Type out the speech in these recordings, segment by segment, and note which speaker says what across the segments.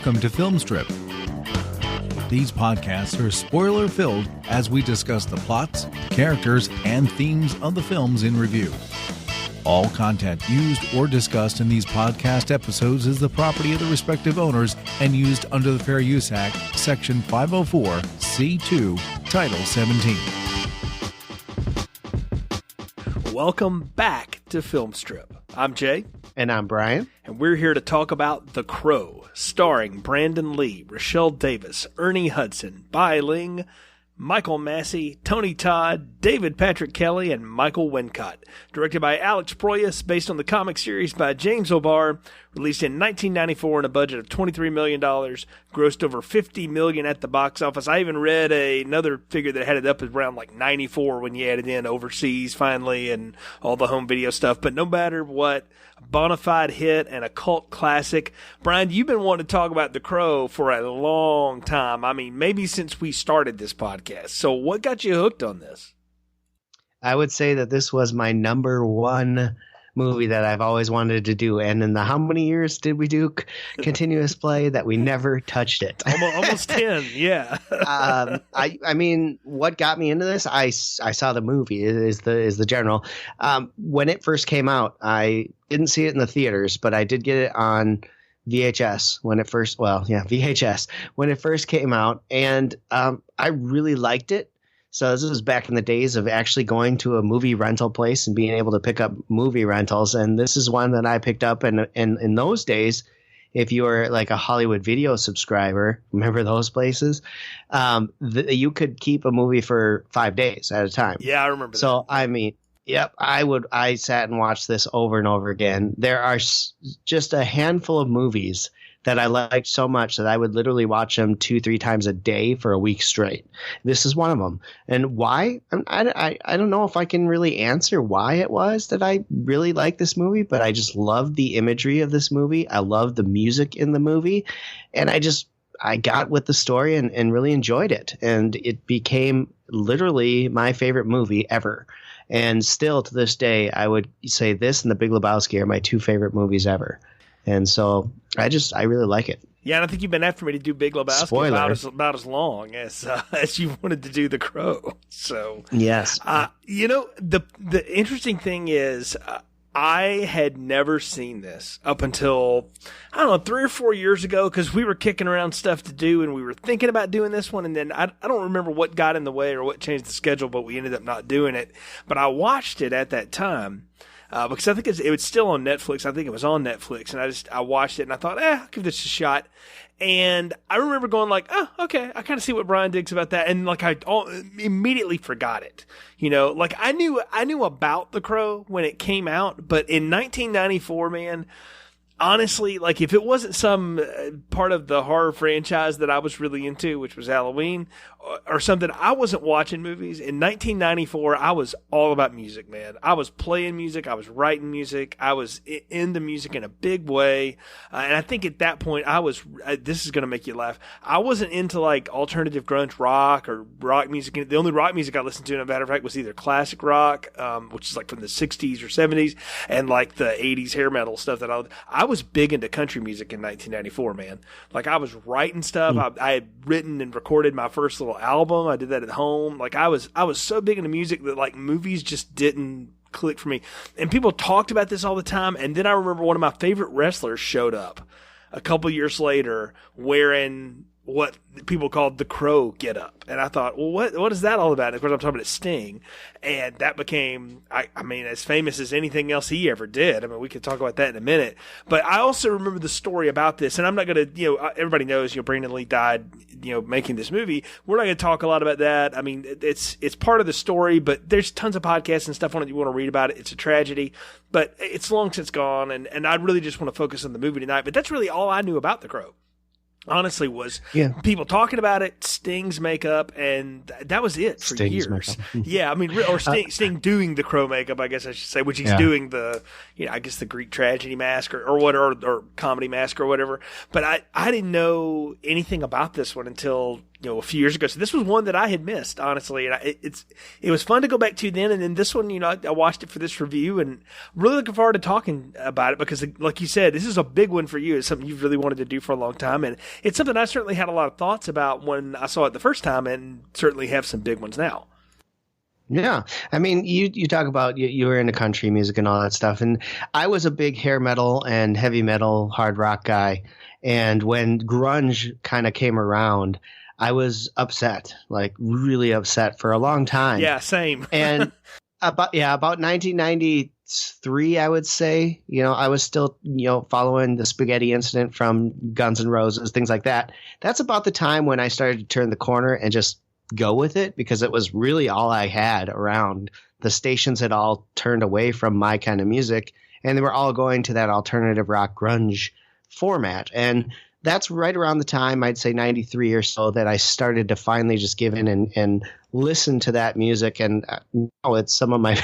Speaker 1: Welcome to Film Strip. These podcasts are spoiler-filled as we discuss the plots, characters, and themes of the films in review. All content used or discussed in these podcast episodes is the property of the respective owners and used under the Fair Use Act, Section 504(c)(2), Title 17.
Speaker 2: Welcome back to Film Strip. I'm Jay.
Speaker 3: And I'm Brian.
Speaker 2: And we're here to talk about The Crow, starring Brandon Lee, Rochelle Davis, Ernie Hudson, Bai Ling, Michael Massey, Tony Todd, David Patrick Kelly, and Michael Wincott. Directed by Alex Proyas, based on the comic series by James O'Barr, released in 1994 on a budget of $23 million, grossed over $50 million at the box office. I even read another figure that had it up around like 94 when you added in overseas finally and all the home video stuff. But no matter what, a bona fide hit and a cult classic. Brian, you've been wanting to talk about The Crow for a long time. I mean, maybe since we started this podcast. So what got you hooked on this?
Speaker 3: I would say that this was my number one movie that I've always wanted to do. And in the how many years did we do continuous play that we never touched it?
Speaker 2: Almost 10, yeah.
Speaker 3: I mean, what got me into this? I saw the movie is the general. When it first came out, I didn't see it in the theaters, but I did get it on VHS VHS when it first came out. And I really liked it. So this was back in the days of actually going to a movie rental place and being able to pick up movie rentals. And this is one that I picked up. And in those days, if you were like a Hollywood Video subscriber, remember those places? You could keep a movie for 5 days at a time.
Speaker 2: Yeah, I remember that.
Speaker 3: So, I mean, yep, I sat and watched this over and over again. There are just a handful of movies that I liked so much that I would literally watch them 2-3 times a day for a week straight. This is one of them. And why? I don't know if I can really answer why it was that I really liked this movie, but I just loved the imagery of this movie. I loved the music in the movie. And I got with the story and really enjoyed it. And it became literally my favorite movie ever. And still to this day, I would say this and The Big Lebowski are my two favorite movies ever. And so I really like it.
Speaker 2: Yeah, and I think you've been after me to do Big Lebowski about as long as you wanted to do The Crow. So
Speaker 3: yes,
Speaker 2: the interesting thing is I had never seen this up until 3 or 4 years ago because we were kicking around stuff to do and we were thinking about doing this one, and then I don't remember what got in the way or what changed the schedule, but we ended up not doing it. But I watched it at that time. Because I think it was still on Netflix. I think it was on Netflix, and I watched it, and I thought, I'll give this a shot. And I remember going like, oh, okay, I kind of see what Brian digs about that, and like I immediately forgot it. You know, like I knew about The Crow when it came out, but in 1994, man. Honestly, like if it wasn't some part of the horror franchise that I was really into, which was Halloween or something, I wasn't watching movies. In 1994, I was all about music, man. I was playing music. I was writing music. I was into music in a big way. And I think at that point, this is going to make you laugh. I wasn't into like alternative grunge rock or rock music. The only rock music I listened to, as a matter of fact, was either classic rock, which is like from the 60s or 70s, and like the 80s hair metal stuff that I was big into country music in 1994, man. Like I was writing stuff. I had written and recorded my first little album. I did that at home. Like I was so big into music that like movies just didn't click for me. And people talked about this all the time. And then I remember one of my favorite wrestlers showed up a couple years later wearing what people called the Crow getup. And I thought, well, what is that all about? And of course, I'm talking about Sting. And that became, I mean, as famous as anything else he ever did. I mean, we could talk about that in a minute. But I also remember the story about this. And I'm not going to, everybody knows, Brandon Lee died, making this movie. We're not going to talk a lot about that. I mean, it's part of the story, but there's tons of podcasts and stuff on it you want to read about it. It's a tragedy, but it's long since gone. And I really just want to focus on the movie tonight. But that's really all I knew about The Crow. Honestly, was people talking about it, Sting's makeup, and that was it for
Speaker 3: Sting's
Speaker 2: years. Yeah, I mean, or Sting doing the Crow makeup, I guess I should say, which he's doing the, I guess the Greek tragedy mask or comedy mask or whatever. But I didn't know anything about this one until a few years ago. So this was one that I had missed, honestly. And it was fun to go back to then. And then this one, I watched it for this review, and really looking forward to talking about it because, like you said, this is a big one for you. It's something you've really wanted to do for a long time. And it's something I certainly had a lot of thoughts about when I saw it the first time, and certainly have some big ones now.
Speaker 3: Yeah. I mean, you talk about you were into country music and all that stuff. And I was a big hair metal and heavy metal hard rock guy. And when grunge kind of came around, I was upset, like really upset for a long time.
Speaker 2: Yeah, same.
Speaker 3: And about 1993, I would say, I was still, following the Spaghetti Incident from Guns N' Roses, things like that. That's about the time when I started to turn the corner and just go with it, because it was really all I had around. The stations had all turned away from my kind of music, and they were all going to that alternative rock grunge format. And that's right around the time, I'd say 93 or so, that I started to finally just give in and listen to that music. And it's some of my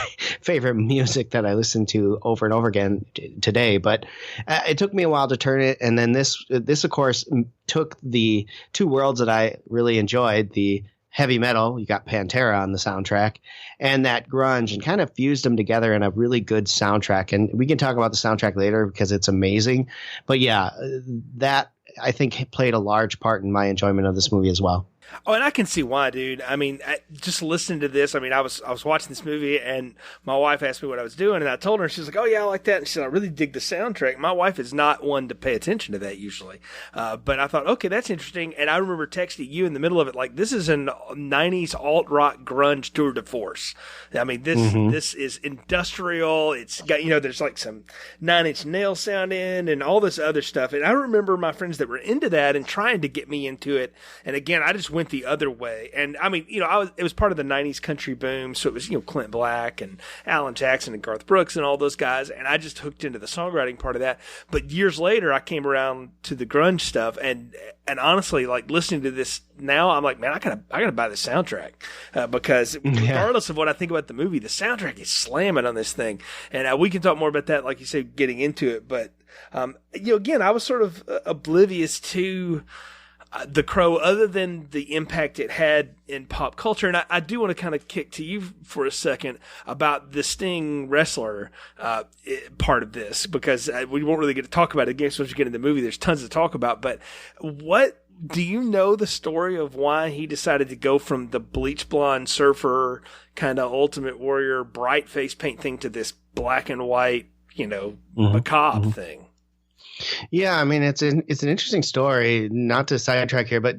Speaker 3: favorite music that I listen to over and over again today. But it took me a while to turn it. And then this of course, took the two worlds that I really enjoyed, the heavy metal, you got Pantera on the soundtrack, and that grunge, and kind of fused them together in a really good soundtrack. And we can talk about the soundtrack later because it's amazing. But yeah, that I think played a large part in my enjoyment of this movie as well.
Speaker 2: Oh, and I can see why, dude. I mean, just listening to this, I was watching this movie, and my wife asked me what I was doing, and I told her, she's like, "Oh yeah, I like that." And she said, "I really dig the soundtrack." My wife is not one to pay attention to that usually, but I thought, okay, that's interesting. And I remember texting you in the middle of it, like, this is an '90s alt rock grunge tour de force. I mean, this is industrial. It's got, there's like some Nine Inch Nails sound in, and all this other stuff. And I remember my friends that were into that and trying to get me into it. And again, I just went the other way. And I mean, it was part of the 90s country boom. So it was, Clint Black and Alan Jackson and Garth Brooks and all those guys. And I just hooked into the songwriting part of that. But years later, I came around to the grunge stuff. And honestly, like, listening to this now, I'm like, man, I gotta buy the soundtrack, because regardless of what I think about the movie, the soundtrack is slamming on this thing. And we can talk more about that, like you said, getting into it. But, again, I was sort of oblivious to The Crow, other than the impact it had in pop culture. And I do want to kind of kick to you for a second about the Sting wrestler part of this, because we won't really get to talk about it again. So once you get into the movie, there's tons to talk about. But do you know the story of why he decided to go from the bleach blonde surfer kind of Ultimate Warrior bright face paint thing to this black and white, macabre thing?
Speaker 3: Yeah, I mean, it's an interesting story, not to sidetrack here, but,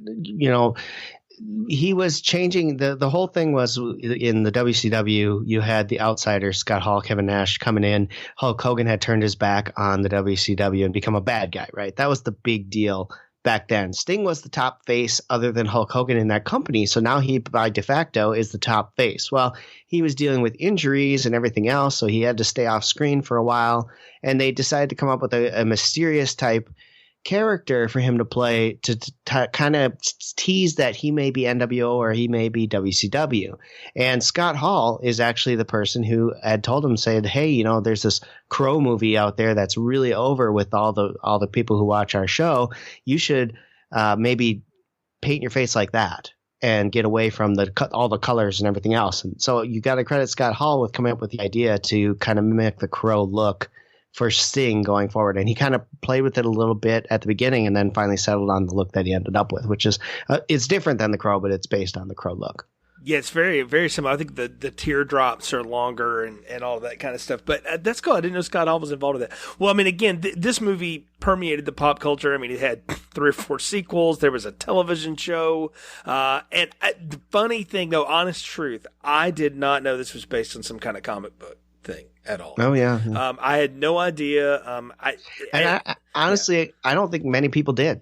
Speaker 3: he was changing. The whole thing was in the WCW, you had the outsiders, Scott Hall, Kevin Nash coming in. Hulk Hogan had turned his back on the WCW and become a bad guy, right? That was the big deal back then. Sting was the top face other than Hulk Hogan in that company. So now he, by de facto, is the top face. Well, he was dealing with injuries and everything else, so he had to stay off screen for a while. And they decided to come up with a mysterious type character for him to play to kind of tease that he may be NWO or he may be WCW. And Scott Hall is actually the person who had told him, said, hey, there's this Crow movie out there that's really over with all the people who watch our show. You should maybe paint your face like that and get away from all the colors and everything else. And so you got to credit Scott Hall with coming up with the idea to kind of mimic the Crow look for Sting going forward. And he kind of played with it a little bit at the beginning and then finally settled on the look that he ended up with, which is it's different than the Crow, but it's based on the Crow look.
Speaker 2: Yeah, it's very, very similar. I think the teardrops are longer and all that kind of stuff. But that's cool. I didn't know Scott Hall was involved with that. Well, I mean, again, this movie permeated the pop culture. I mean, it had 3 or 4 sequels. There was a television show. And the funny thing, though, honest truth, I did not know this was based on some kind of comic book thing at all.
Speaker 3: Oh yeah.
Speaker 2: I had no idea.
Speaker 3: Honestly, I don't think many people did.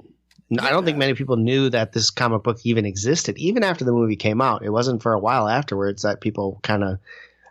Speaker 3: I don't think many people knew that this comic book even existed. Even after the movie came out, it wasn't for a while afterwards that people kind of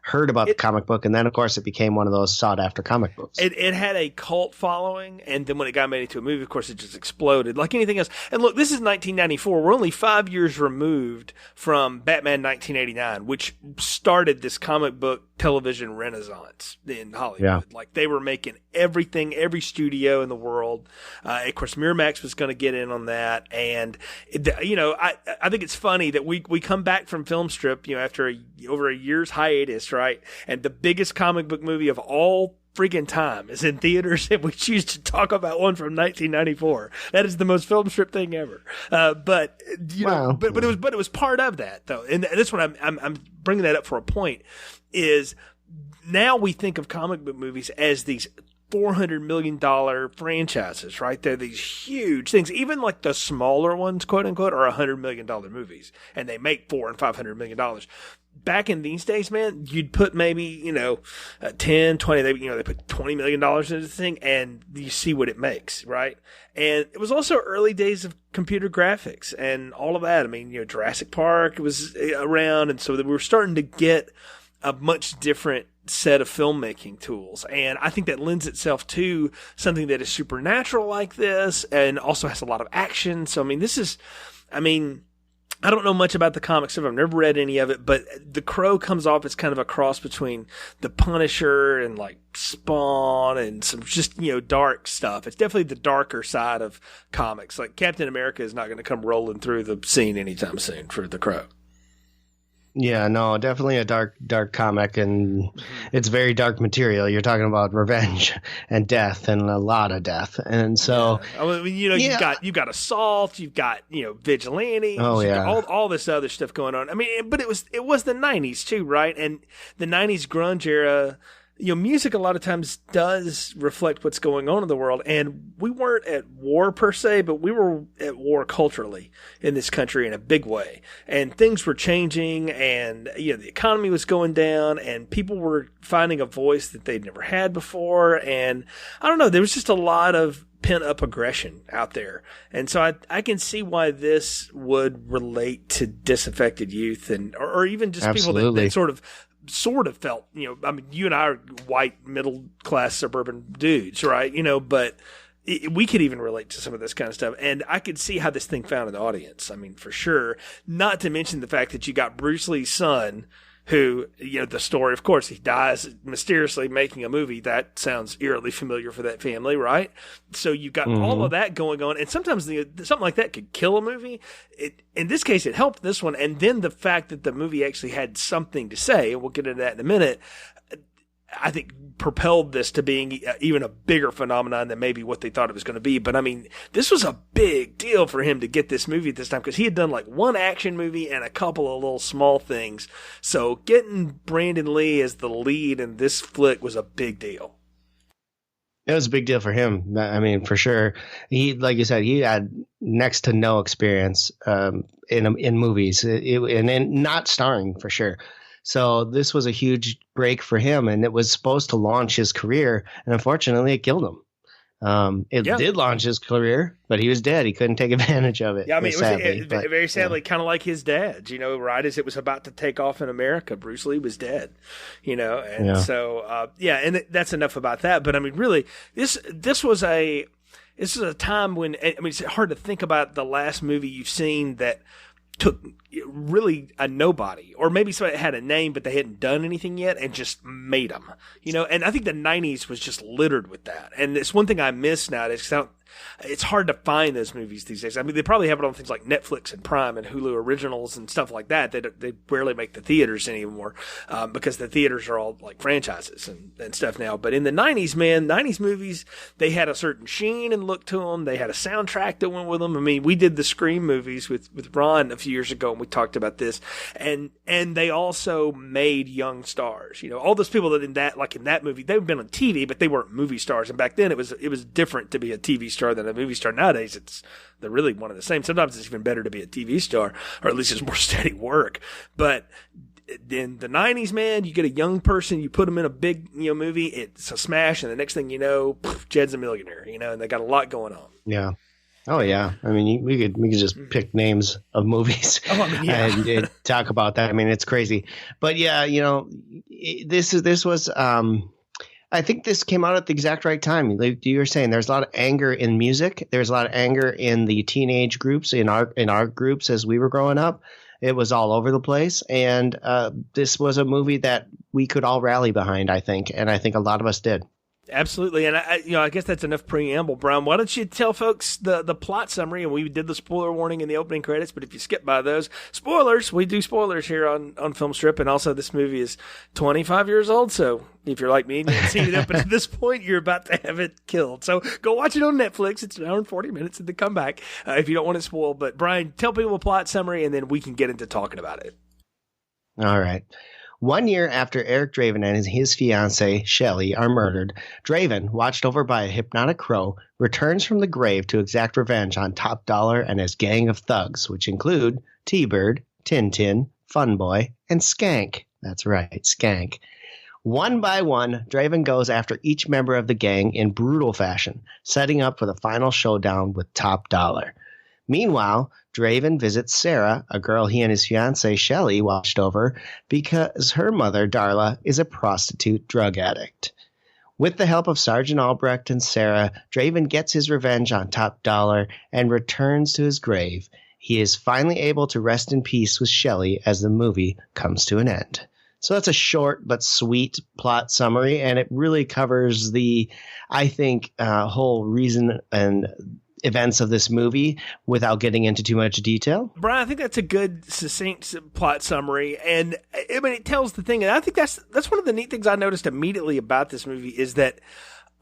Speaker 3: heard about the comic book, and then of course it became one of those sought after comic books.
Speaker 2: It had a cult following, and then when it got made into a movie, of course it just exploded like anything else. And look, this is 1994. We're only 5 years removed from Batman 1989, which started this comic book television renaissance in Hollywood.
Speaker 3: Yeah.
Speaker 2: Like they were making everything, every studio in the world. Of course, Miramax was going to get in on that. And, I think it's funny that we come back from Filmstrip, after over a year's hiatus, right? And the biggest comic book movie of all freaking time is in theaters, and we choose to talk about one from 1994. That is the most Filmstrip thing ever. But it was part of that though, and that's what I'm bringing that up for a point. Is now we think of comic book movies as these $400 million franchises, right? They're these huge things. Even like the smaller ones, quote unquote, are $100 million movies, and they make $400 and $500 million. Back in these days, man, you'd put maybe, 10, 20, they put $20 million into the thing, and you see what it makes, right? And it was also early days of computer graphics and all of that. I mean, Jurassic Park was around, and so we were starting to get a much different set of filmmaking tools. And I think that lends itself to something that is supernatural like this, and also has a lot of action. So, I don't know much about the comic stuff. I've never read any of it, but The Crow comes off as kind of a cross between The Punisher and like Spawn and some just, dark stuff. It's definitely the darker side of comics. Like Captain America is not going to come rolling through the scene anytime soon for The Crow.
Speaker 3: Yeah, no, definitely a dark comic, and it's very dark material. You're talking about revenge and death, and a lot of death, and so
Speaker 2: you've got assault, you've got vigilante, all this other stuff going on. I mean, but it was the '90s too, right? And the '90s grunge era. Music a lot of times does reflect what's going on in the world, and we weren't at war per se, but we were at war culturally in this country in a big way, and things were changing, and the economy was going down, and people were finding a voice that they'd never had before, and I don't know, there was just a lot of pent-up aggression out there, and so I can see why this would relate to disaffected youth, and or even just
Speaker 3: Absolutely.
Speaker 2: people that sort of felt, you and I are white, middle-class suburban dudes, right? But we could even relate to some of this kind of stuff. And I could see how this thing found an audience. For sure. Not to mention the fact that you got Bruce Lee's son, who, the story, of course, he dies mysteriously making a movie. That sounds eerily familiar for that family, right? So you got all of that going on. And sometimes something like that could kill a movie. In this case, it helped this one. And then the fact that the movie actually had something to say, and we'll get into that in a minute, I think propelled this to being even a bigger phenomenon than maybe what they thought it was going to be. But this was a big deal for him to get this movie at this time, because he had done like one action movie and a couple of little small things. So getting Brandon Lee as the lead in this flick was a big deal.
Speaker 3: It was a big deal for him. For sure. He, like you said, he had next to no experience in movies, and not starring for sure. So this was a huge break for him, and it was supposed to launch his career, and unfortunately it killed him. It did launch his career, but he was dead. He couldn't take advantage of it.
Speaker 2: Yeah, it was very sadly kind of like his dad, right as it was about to take off in America, Bruce Lee was dead, So, and that's enough about that. But really, this was a time when, it's hard to think about the last movie you've seen that took really a nobody, or maybe somebody had a name but they hadn't done anything yet, and just made them, and I think the 90s was just littered with that. And it's one thing I miss nowadays, because it's hard to find those movies these days. They probably have it on things like Netflix and Prime and Hulu Originals and stuff like that. They rarely make the theaters anymore, because the theaters are all like franchises and stuff now. But in the 90s, man, 90s movies, they had a certain sheen and look to them. They had a soundtrack that went with them. We did the Scream movies with Ron a few years ago, and we talked about this. And they also made young stars. All those people that in that movie, they've been on TV, but they weren't movie stars. And back then it was different to be a TV star than a movie star. Nowadays they're really one and the same. Sometimes it's even better to be a TV star, or at least it's more steady work. But in the 90s, man, you get a young person, you put them in a big movie, it's a smash, and the next thing you know, Jed's a millionaire, and they got a lot going on. Yeah.
Speaker 3: Oh yeah, we could just pick names of movies and talk about that. It's crazy, but yeah, this was. I think this came out at the exact right time. Like you were saying, there's a lot of anger in music. There's a lot of anger in the teenage groups, in our groups as we were growing up, It was all over the place, and this was a movie that we could all rally behind, I think, and I think a lot of us did.
Speaker 2: Absolutely, and I guess that's enough preamble, Brian. Why don't you tell folks the plot summary? And we did the spoiler warning in the opening credits, but if you skip by those spoilers, we do spoilers here on Film Strip, and also this movie is 25 years old, so if you're like me and you haven't seen it up at this point, you're about to have it killed. So go watch it on Netflix. It's an hour and 40 minutes, and then come back if you don't want it spoiled. But Brian, tell people the plot summary, and then we can get into talking about it.
Speaker 3: All right. 1 year after Eric Draven and his fiancée, Shelley, are murdered, Draven, watched over by a hypnotic crow, returns from the grave to exact revenge on Top Dollar and his gang of thugs, which include T-Bird, Tintin, Funboy, and Skank. That's right, Skank. One by one, Draven goes after each member of the gang in brutal fashion, setting up for the final showdown with Top Dollar. Meanwhile, Draven visits Sarah, a girl he and his fiancée Shelley watched over, because her mother, Darla, is a prostitute drug addict. With the help of Sergeant Albrecht and Sarah, Draven gets his revenge on Top Dollar and returns to his grave. He is finally able to rest in peace with Shelley as the movie comes to an end. So that's a short but sweet plot summary, and it really covers the, I think, whole reason and events of this movie without getting into too much detail.
Speaker 2: Brian, I think that's a good, succinct plot summary, and I mean, it tells the thing. And I think that's one of the neat things I noticed immediately about this movie is that,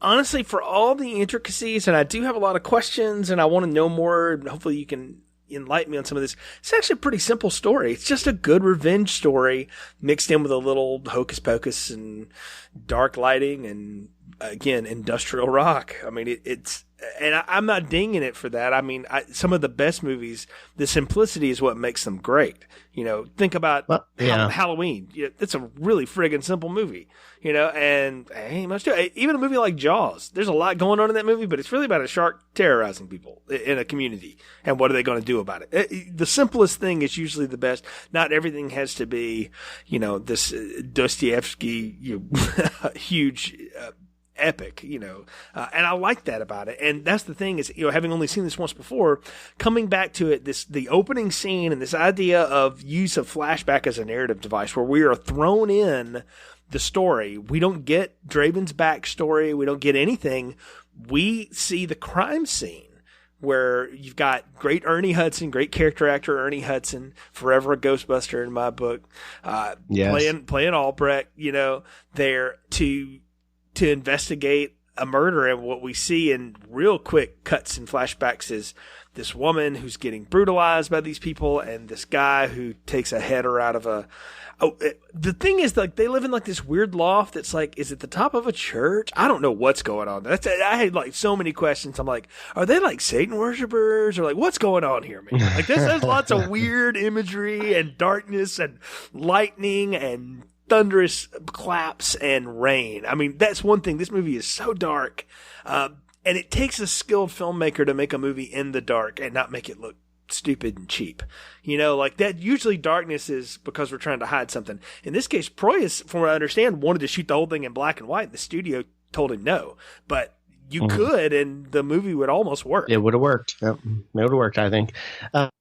Speaker 2: honestly, for all the intricacies, and I do have a lot of questions, and I want to know more, and hopefully you can enlighten me on some of this. It's actually a pretty simple story. It's just a good revenge story mixed in with a little hocus pocus and dark lighting and, again, industrial rock. I mean, I'm not dinging it for that. I mean, some of the best movies, the simplicity is what makes them great. You know, think about Halloween. It's a really friggin' simple movie, you know, and ain't much to it. Even a movie like Jaws, there's a lot going on in that movie, but it's really about a shark terrorizing people in a community. And what are they going to do about it? The simplest thing is usually the best. Not everything has to be, you know, this Dostoevsky, huge, epic, you know, and I like that about it. And that's the thing is, you know, having only seen this once before, coming back to it, the opening scene and this idea of use of flashback as a narrative device where we are thrown in the story. We don't get Draven's backstory. We don't get anything. We see the crime scene where you've got great Ernie Hudson, great character actor Ernie Hudson, forever a Ghostbuster in my book, playing Albrecht, you know, there to investigate a murder. And what we see in real quick cuts and flashbacks is this woman who's getting brutalized by these people and this guy who takes a header out of the thing is, like, they live in like this weird loft that's like, is it the top of a church? I don't know what's going on. I had like so many questions. I'm like, are they like Satan worshipers or like what's going on here, man? Like there's lots of weird imagery and darkness and lightning and thunderous claps and rain. I mean, that's one thing. This movie is so dark. And it takes a skilled filmmaker to make a movie in the dark and not make it look stupid and cheap. You know, like that, usually darkness is because we're trying to hide something. In this case, Proyas, from what I understand, wanted to shoot the whole thing in black and white. The studio told him no. But you could, and the movie would almost work.
Speaker 3: It would have worked. Yep. It would have worked, I think.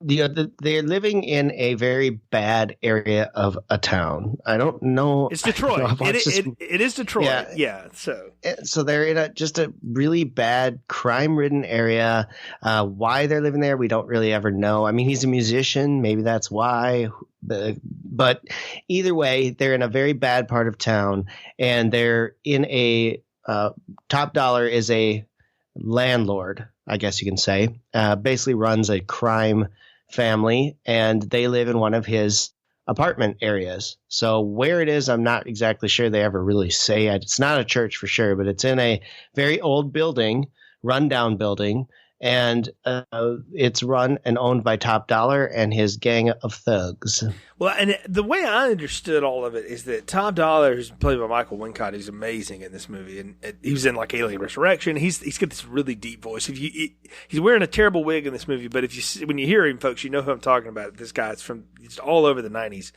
Speaker 3: They're living in a very bad area of a town. I don't know.
Speaker 2: It's Detroit. It is Detroit. Yeah.
Speaker 3: So they're in just a really bad, crime-ridden area. Why they're living there, we don't really ever know. I mean, he's a musician. Maybe that's why. But either way, they're in a very bad part of town, and they're in a Top Dollar is a landlord, I guess you can say, basically runs a crime family, and they live in one of his apartment areas. So where it is, I'm not exactly sure they ever really say. It's not a church for sure, but it's in a very old building, rundown building, and it's run and owned by Top Dollar and his gang of thugs.
Speaker 2: Well, and the way I understood all of it is that Top Dollar, who's played by Michael Wincott, who's amazing in this movie, and he was in like Alien Resurrection. He's got this really deep voice. He's wearing a terrible wig in this movie, but when you hear him, folks, you know who I'm talking about. This guy he's all over the 90s.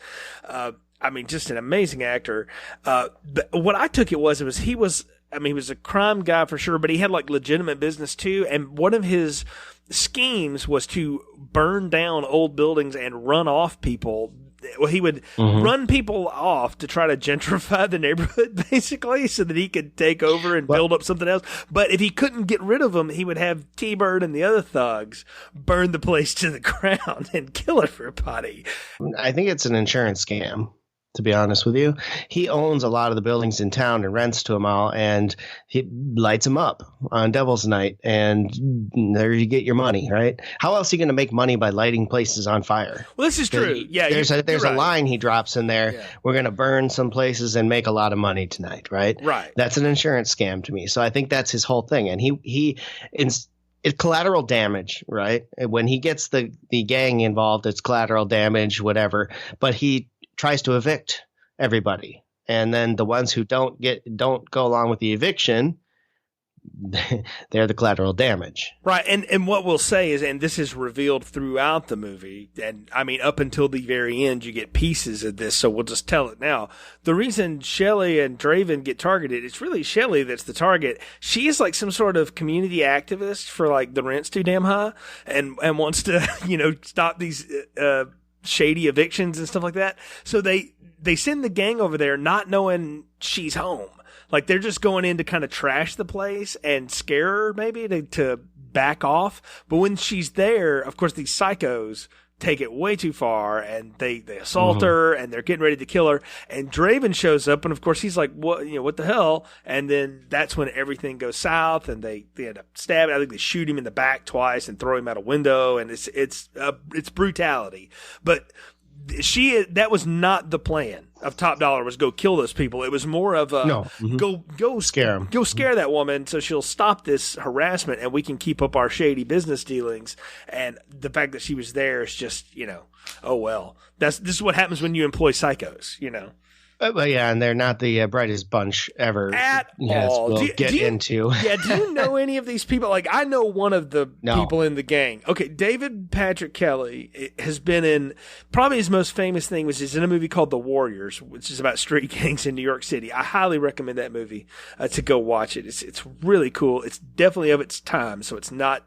Speaker 2: I mean, just an amazing actor. But what I took it was he was a crime guy for sure, but he had like legitimate business too. And one of his schemes was to burn down old buildings and run off people. Well, he would run people off to try to gentrify the neighborhood, basically, so that he could take over and build up something else. But if he couldn't get rid of them, he would have T-Bird and the other thugs burn the place to the ground and kill everybody.
Speaker 3: I think it's an insurance scam, to be honest with you. He owns a lot of the buildings in town and rents to them all, and he lights them up on Devil's Night, and there you get your money, right? How else are you going to make money by lighting places on fire?
Speaker 2: Well, this is true. Yeah,
Speaker 3: there's
Speaker 2: right.
Speaker 3: a line he drops in there. Yeah. We're going to burn some places and make a lot of money tonight, right?
Speaker 2: Right.
Speaker 3: That's an insurance scam to me. So I think that's his whole thing, and it's collateral damage, right? When he gets the gang involved, it's collateral damage, whatever. But he tries to evict everybody, and then the ones who don't go along with the eviction, they're the collateral damage.
Speaker 2: Right. And what we'll say is, and this is revealed throughout the movie, and I mean up until the very end you get pieces of this, so we'll just tell it now. The reason Shelley and Draven get targeted, it's really Shelley that's the target. She is like some sort of community activist for like the rent's too damn high, and wants to stop these shady evictions and stuff like that. So they send the gang over there not knowing she's home. Like they're just going in to kind of trash the place and scare her maybe to back off. But when she's there, of course, these psychos take it way too far and they assault her and they're getting ready to kill her. And Draven shows up and of course he's like, what the hell? And then that's when everything goes south and they end up stabbing. I think they shoot him in the back twice and throw him out a window, and it's brutality. But that was not the plan of Top Dollar, was go kill those people. It was more of a go scare them. Go scare that woman so she'll stop this harassment and we can keep up our shady business dealings. And the fact that she was there is just, oh well. This is what happens when you employ psychos,
Speaker 3: But yeah, and they're not the brightest bunch ever.
Speaker 2: At all.
Speaker 3: We'll get into.
Speaker 2: Yeah, do you know any of these people? Like, I know one of the people in the gang. Okay, David Patrick Kelly has been in, probably his most famous thing was he's in a movie called The Warriors, which is about street gangs in New York City. I highly recommend that movie to go watch it. It's really cool. It's definitely of its time, so it's not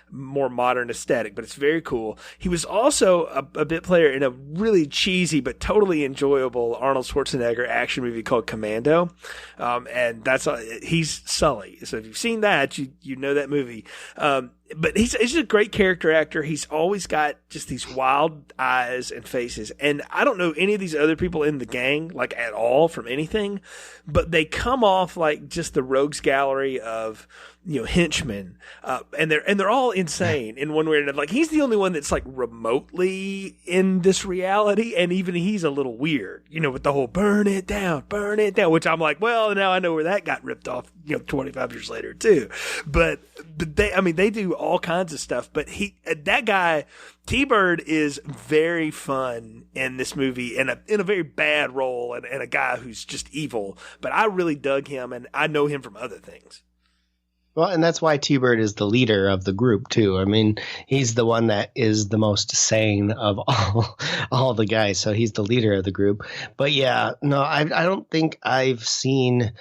Speaker 2: more modern aesthetic, but it's very cool. He was also a bit player in a really cheesy but totally enjoyable Arnold Schwarzenegger action movie called Commando, and he's Sully. So if you've seen that, you know that movie. But he's a great character actor. He's always got just these wild eyes and faces. And I don't know any of these other people in the gang, like at all from anything, but they come off like just the rogues gallery of, henchmen. And they're all insane in one way or another. Like he's the only one that's like remotely in this reality. And even he's a little weird, with the whole burn it down, which I'm like, well, now I know where that got ripped off, 25 years later too. But they do all kinds of stuff, but that guy, T-Bird, is very fun in this movie in a very bad role and a guy who's just evil, but I really dug him and I know him from other things.
Speaker 3: Well, and that's why T-Bird is the leader of the group too. I mean, he's the one that is the most sane of all the guys, so he's the leader of the group. But yeah, no, I don't think I've seen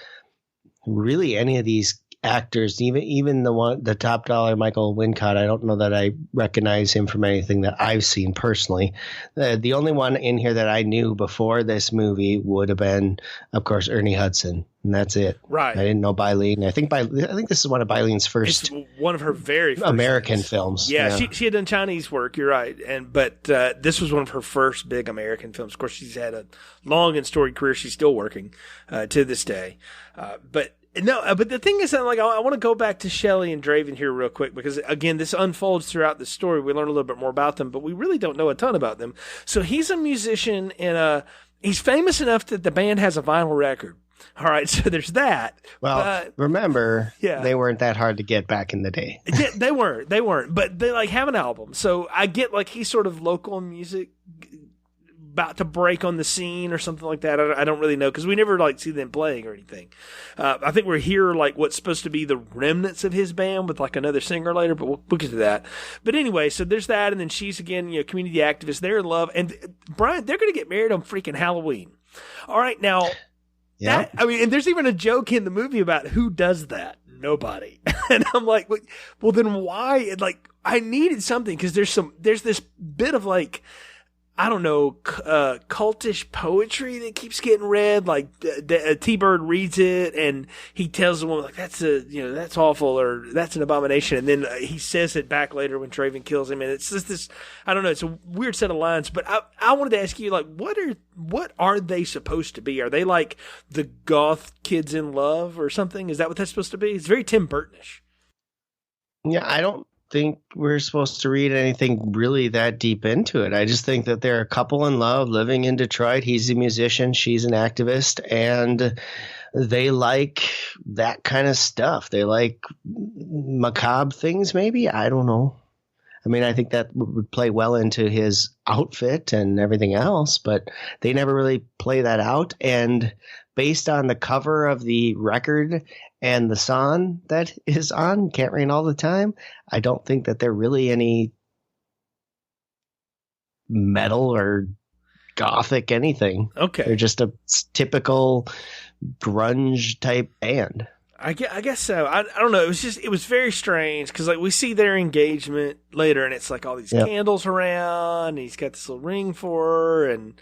Speaker 3: really any of these actors, even the Top Dollar Michael Wincott. I don't know that I recognize him from anything that I've seen personally. The only one in here that I knew before this movie would have been, of course, Ernie Hudson, and that's it. Right. I didn't know Bylene. I think this is one of Bylene's first.
Speaker 2: It's one of her very first
Speaker 3: American films.
Speaker 2: Yeah, she had done Chinese work. You're right, but this was one of her first big American films. Of course, she's had a long and storied career. She's still working to this day, but. No, but the thing is that I want to go back to Shelley and Draven here real quick because, again, this unfolds throughout the story. We learn a little bit more about them, but we really don't know a ton about them. So he's a musician he's famous enough that the band has a vinyl record. All right, so there's that.
Speaker 3: Well, remember, they weren't that hard to get back in the day.
Speaker 2: Yeah, they weren't, but they have an album. So I get he's sort of local music about to break on the scene or something like that. I don't really know because we never see them playing or anything. I think we're here what's supposed to be the remnants of his band with another singer later, but we'll get to that. But anyway, so there's that, and then she's again, community activist. They're in love, and Brian, they're going to get married on freaking Halloween. All right, now.
Speaker 3: Yeah.
Speaker 2: And there's even a joke in the movie about who does that. nobody. And I'm like, well, then why? And like, I needed something because there's this bit of like, I don't know, cultish poetry that keeps getting read. Like T-Bird reads it and he tells the woman like, that's awful or that's an abomination. And then he says it back later when Draven kills him. And it's just this, I don't know, it's a weird set of lines. But I wanted to ask you, like, what are they supposed to be? Are they like the goth kids in love or something? Is that what that's supposed to be? It's very Tim Burtonish.
Speaker 3: Yeah, I don't think we're supposed to read anything really that deep into it. I just think that they're a couple in love living in Detroit. He's a musician, she's an activist, and they like that kind of stuff. They like macabre things, maybe. I don't know. I mean, I think that would play well into his outfit and everything else, but they never really play that out. And based on the cover of the record and the song that is on Can't Rain All the Time, I don't think that they're really any metal or gothic anything.
Speaker 2: Okay.
Speaker 3: They're just a typical grunge type band.
Speaker 2: I guess so. I don't know. It was very strange because like we see their engagement later and it's like all these candles around and he's got this little ring for her and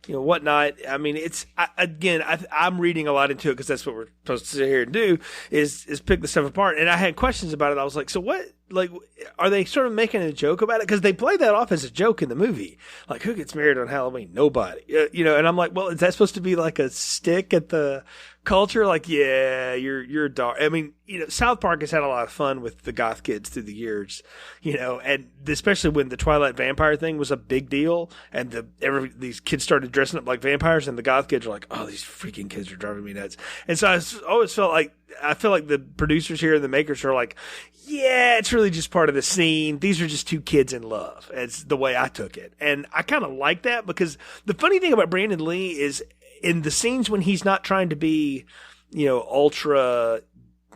Speaker 2: whatnot. I mean, I'm reading a lot into it because that's what we're supposed to sit here and do is pick the stuff apart. And I had questions about it. I was like, so what, like, are they sort of making a joke about it? Because they play that off as a joke in the movie. Like, who gets married on Halloween? Nobody. And I'm like, well, is that supposed to be like a stick at the culture? Like, yeah, you're dark. I mean, South Park has had a lot of fun with the goth kids through the years, and especially when the Twilight vampire thing was a big deal and these kids started dressing up like vampires and the goth kids were like, oh, these freaking kids are driving me nuts. And so I always felt like, I feel like the producers here and the makers are like, yeah, it's really just part of the scene. These are just two kids in love. It's the way I took it. And I kind of like that because the funny thing about Brandon Lee is in the scenes when he's not trying to be, ultra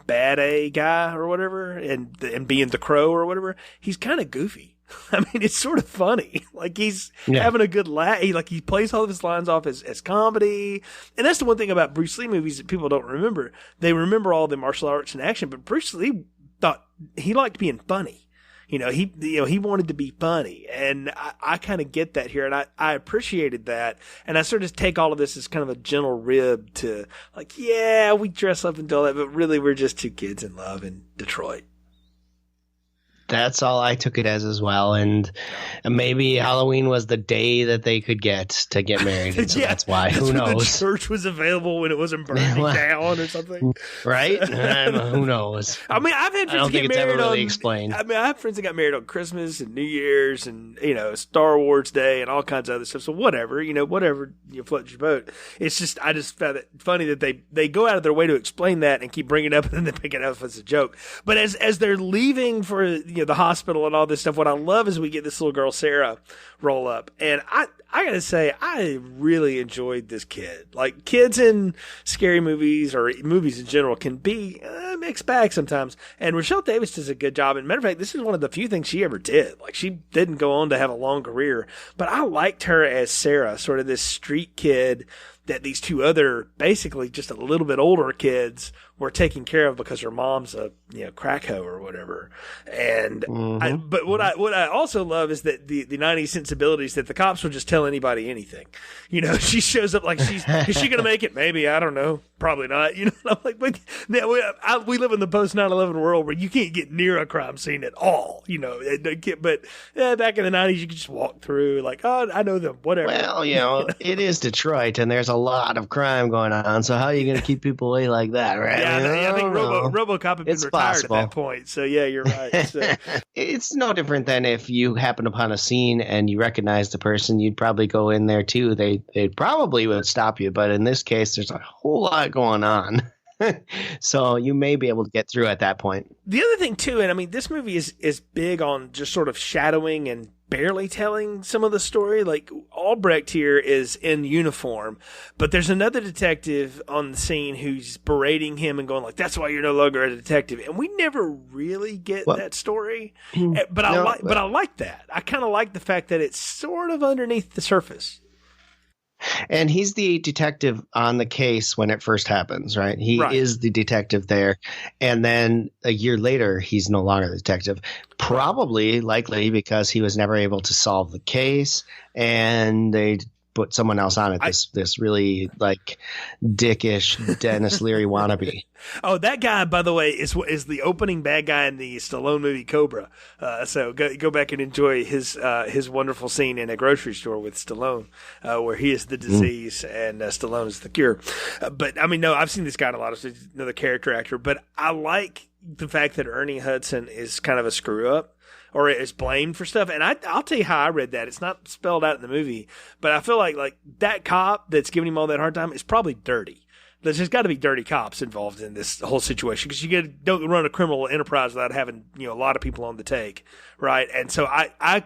Speaker 2: bad A guy or whatever and being the Crow or whatever, he's kind of goofy. I mean, it's sort of funny. Like he's having a good laugh. He plays all of his lines off as comedy. And that's the one thing about Bruce Lee movies that people don't remember. They remember all the martial arts and action, but Bruce Lee thought he liked being funny. He wanted to be funny, and I kind of get that here, and I appreciated that, and I sort of take all of this as kind of a gentle rib to like, yeah, we dress up and do all that, but really we're just two kids in love in Detroit.
Speaker 3: That's all I took it as well. And maybe Halloween was the day that they could get to get married. And so that's why. Who knows?
Speaker 2: The church was available when it wasn't burning down or something.
Speaker 3: Right? Who knows?
Speaker 2: I mean, I've had friends
Speaker 3: I don't think
Speaker 2: get
Speaker 3: it's
Speaker 2: married
Speaker 3: ever really
Speaker 2: on,
Speaker 3: explained.
Speaker 2: I mean, I have friends that got married on Christmas and New Year's and, Star Wars Day and all kinds of other stuff. So whatever, whatever floats your boat. It's just, I just found it funny that they go out of their way to explain that and keep bringing it up and then they pick it up as a joke. But as they're leaving for, the hospital and all this stuff, what I love is we get this little girl, Sarah, roll up. And I gotta say, I really enjoyed this kid. Like, kids in scary movies or movies in general can be a mixed bag sometimes. And Rochelle Davis does a good job. And matter of fact, this is one of the few things she ever did. Like, she didn't go on to have a long career. But I liked her as Sarah, sort of this street kid that these two other, basically just a little bit older kids were taking care of because her mom's a crack hoe or whatever. And but what I also love is that the 90s sensibilities that the cops will just tell anybody anything. She shows up like is she gonna make it? Maybe, I don't know, probably not. And I'm like, but we live in the post 9/11 world where you can't get near a crime scene at all. But back in the 90s you could just walk through like, oh, I know them, whatever.
Speaker 3: Well, it is Detroit and there's a lot of crime going on. So how are you gonna keep people away like that, right?
Speaker 2: Yeah, I think RoboCop had been retired at that point. So yeah, you're right. So.
Speaker 3: It's no different than if you happen upon a scene and you recognize the person, you'd probably go in there too. They probably would stop you, but in this case, there's a whole lot going on. So you may be able to get through at that point.
Speaker 2: The other thing too, and I mean, this movie is big on just sort of shadowing and barely telling some of the story. Like, Albrecht here is in uniform, but there's another detective on the scene who's berating him and going like, that's why you're no longer a detective. And we never really get that story. But I like that. I kind of like the fact that it's sort of underneath the surface.
Speaker 3: And he's the detective on the case when it first happens, right? He is the detective there. And then a year later, he's no longer the detective. Probably, likely, because he was never able to solve the case. And they put someone else on it, this really, like, dickish Dennis Leary wannabe.
Speaker 2: Oh, that guy, by the way, is the opening bad guy in the Stallone movie Cobra. So go back and enjoy his wonderful scene in a grocery store with Stallone, where he is the disease and Stallone is the cure. But I mean, no, I've seen this guy in a lot of another character actor. But I like the fact that Ernie Hudson is kind of a screw up, or is blamed for stuff. And I'll tell you how I read that. It's not spelled out in the movie, but I feel like that cop that's giving him all that hard time is probably dirty. There's just got to be dirty cops involved in this whole situation, because don't run a criminal enterprise without having, a lot of people on the take, right? And so I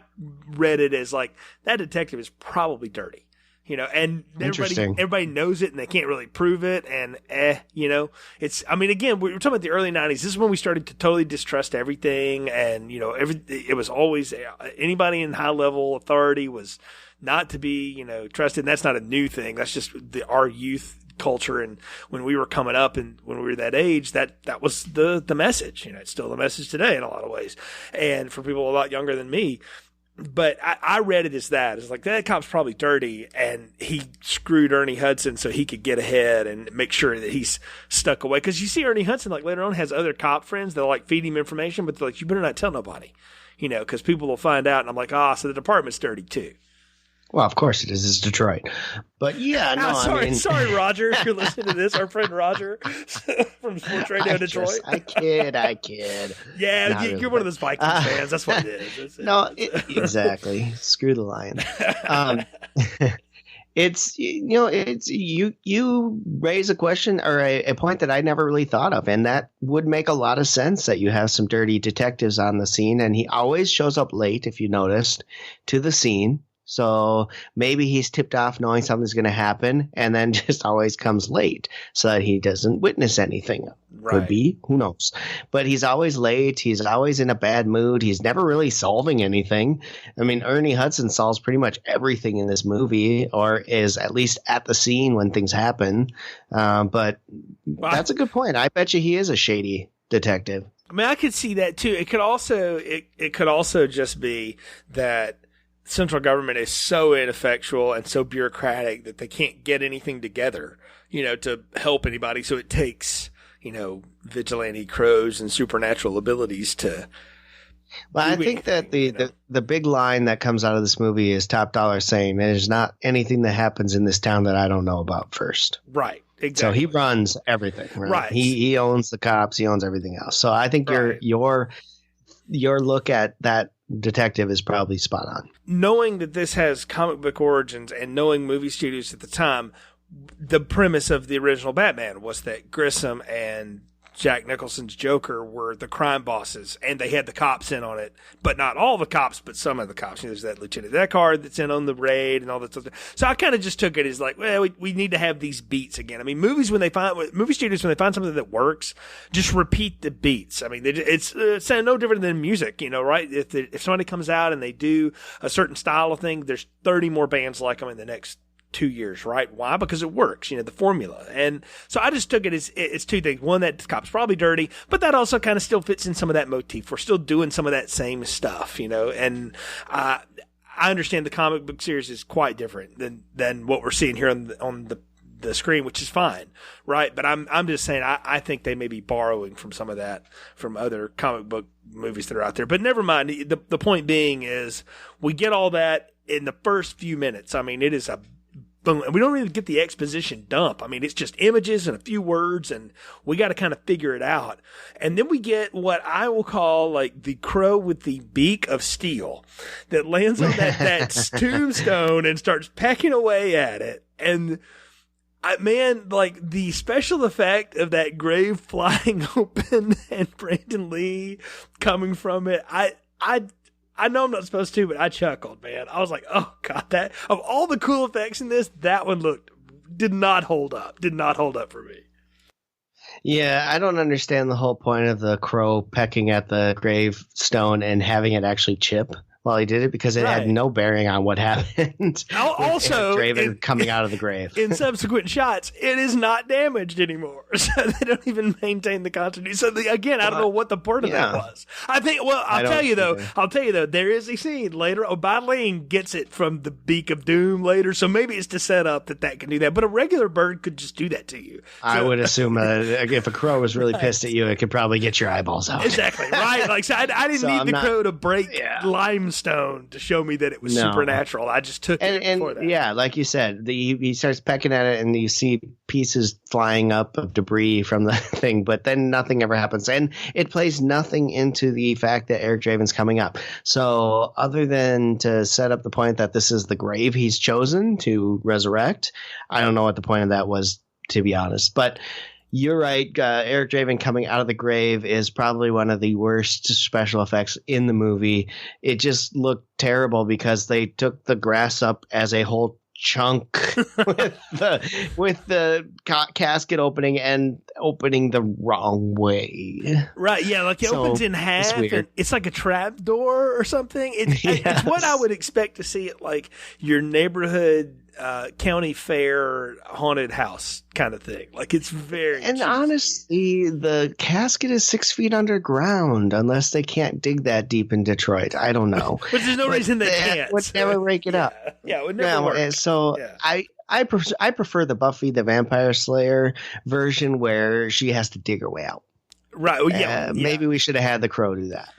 Speaker 2: read it as like that detective is probably dirty. And everybody knows it and they can't really prove it. And, again, we were talking about the early 90s. This is when we started to totally distrust everything. And, it was always anybody in high level authority was not to be, trusted. And that's not a new thing. That's just our youth culture. And when we were coming up and when we were that age, that was the message. It's still the message today in a lot of ways. And for people a lot younger than me. But I read it as that. It's like, that cop's probably dirty, and he screwed Ernie Hudson so he could get ahead and make sure that he's stuck away. Because you see Ernie Hudson, like, later on has other cop friends that, like, feed him information, but they're like, you better not tell nobody, because people will find out. And I'm like, so the department's dirty too.
Speaker 3: Well, of course it is. It's Detroit. But yeah, no,
Speaker 2: sorry, Roger, if you're listening to this, our friend Roger from Sports Radio Detroit.
Speaker 3: I kid.
Speaker 2: Yeah, you're one of those Vikings fans. That's what it is.
Speaker 3: Exactly. Screw the Lions. It's you raise a question or a point that I never really thought of, and that would make a lot of sense that you have some dirty detectives on the scene, and he always shows up late, if you noticed, to the scene. So maybe he's tipped off knowing something's going to happen and then just always comes late so that he doesn't witness anything. Right. Could be. Who knows? But he's always late. He's always in a bad mood. He's never really solving anything. I mean, Ernie Hudson solves pretty much everything in this movie, or is at least at the scene when things happen. But that's a good point. I bet you he is a shady detective.
Speaker 2: I mean, I could see that too. It could also just be that central government is so ineffectual and so bureaucratic that they can't get anything together, to help anybody. So it takes, vigilante crows and supernatural abilities to.
Speaker 3: Well, I think that the big line that comes out of this movie is Top Dollar saying there's not anything that happens in this town that I don't know about first.
Speaker 2: Right. Exactly.
Speaker 3: So he runs everything. Right. He owns the cops. He owns everything else. So I think your look at that detective is probably spot on.
Speaker 2: Knowing that this has comic book origins and knowing movie studios at the time, the premise of the original Batman was that Grissom and Jack Nicholson's Joker were the crime bosses, and they had the cops in on it, but not all the cops, but some of the cops. There's that Lieutenant Deckard that's in on the raid and all that stuff. So I kind of just took it as like, well, we need to have these beats again. I mean, movie studios, when they find something that works, just repeat the beats. I mean, it's no different than music, right? If somebody comes out and they do a certain style of thing, there's 30 more bands like them in the next 2 years, right? Why? Because it works, the formula. And so I just took it as it's two things. One, that the cop's probably dirty, but that also kind of still fits in some of that motif. We're still doing some of that same stuff, and I understand the comic book series is quite different than what we're seeing here on the screen, which is fine, right? But I'm just saying I think they may be borrowing from some of that from other comic book movies that are out there. But never mind. The point being is we get all that in the first few minutes. I mean, it is a boom. And we don't even get the exposition dump. I mean, it's just images and a few words, and we got to kind of figure it out. And then we get what I will call like the crow with the beak of steel that lands on that tombstone and starts pecking away at it. And like the special effect of that grave flying open and Brandon Lee coming from it, I know I'm not supposed to, but I chuckled, man. I was like, oh, God, that of all the cool effects in this, that one did not hold up. Did not hold up for me.
Speaker 3: Yeah, I don't understand the whole point of the crow pecking at the gravestone and having it actually chip. while he did it because it
Speaker 2: Right.
Speaker 3: had no bearing on what happened.
Speaker 2: Also,
Speaker 3: with Eric Draven coming out of the grave.
Speaker 2: in subsequent shots, it is not damaged anymore. So they don't even maintain the continuity. So again, I don't know what the point of that was. I think. Well, I'll tell you though. There is a scene later. Battling gets it from the beak of doom later. So maybe it's to set up that can do that. But a regular bird could just do that to you.
Speaker 3: I would assume if a crow was really pissed at you, it could probably get your eyeballs out.
Speaker 2: Exactly right. Like so I didn't need the crow to break limestone to show me that it was supernatural. I just took it for that.
Speaker 3: Yeah, like you said, he starts pecking at it, and you see pieces flying up of debris from the thing, but then nothing ever happens, and it plays nothing into the fact that Eric Draven's coming up. So, other than to set up the point that this is the grave he's chosen to resurrect, I don't know what the point of that was, to be honest. But you're right. Eric Draven coming out of the grave is probably one of the worst special effects in the movie. It just looked terrible because they took the grass up as a whole chunk with the casket opening and opening the wrong way.
Speaker 2: Right, yeah, like it opens in half. It's like a trap door or something. It's what I would expect to see at like your neighborhood county fair haunted house kind of thing. Like it's very cheesy.
Speaker 3: Honestly, the casket is 6 feet underground unless they can't dig that deep in Detroit. I don't know.
Speaker 2: But there's no reason they can't.
Speaker 3: Would never rake it up.
Speaker 2: Yeah, it would never work.
Speaker 3: So I prefer the Buffy the Vampire Slayer version where she has to dig her way out.
Speaker 2: Right. Well,
Speaker 3: maybe we should have had the crow do that.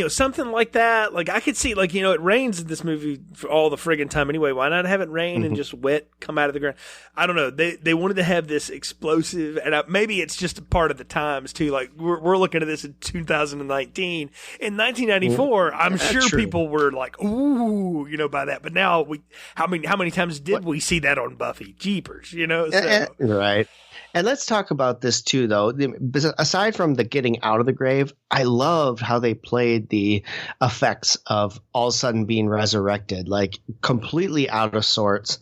Speaker 2: Something like that. Like I could see, like, it rains in this movie for all the friggin' time anyway. Why not have it rain and just wet come out of the ground? I don't know. They wanted to have this explosive, and maybe it's just a part of the times too. Like we're looking at this in 2019. In 1994, I'm sure people were like, "Ooh," by that. But now how many times did we see that on Buffy? Jeepers, so.
Speaker 3: Right. And let's talk about this too, though. Aside from the getting out of the grave, I loved how they played the effects of all of a sudden being resurrected, like completely out of sorts,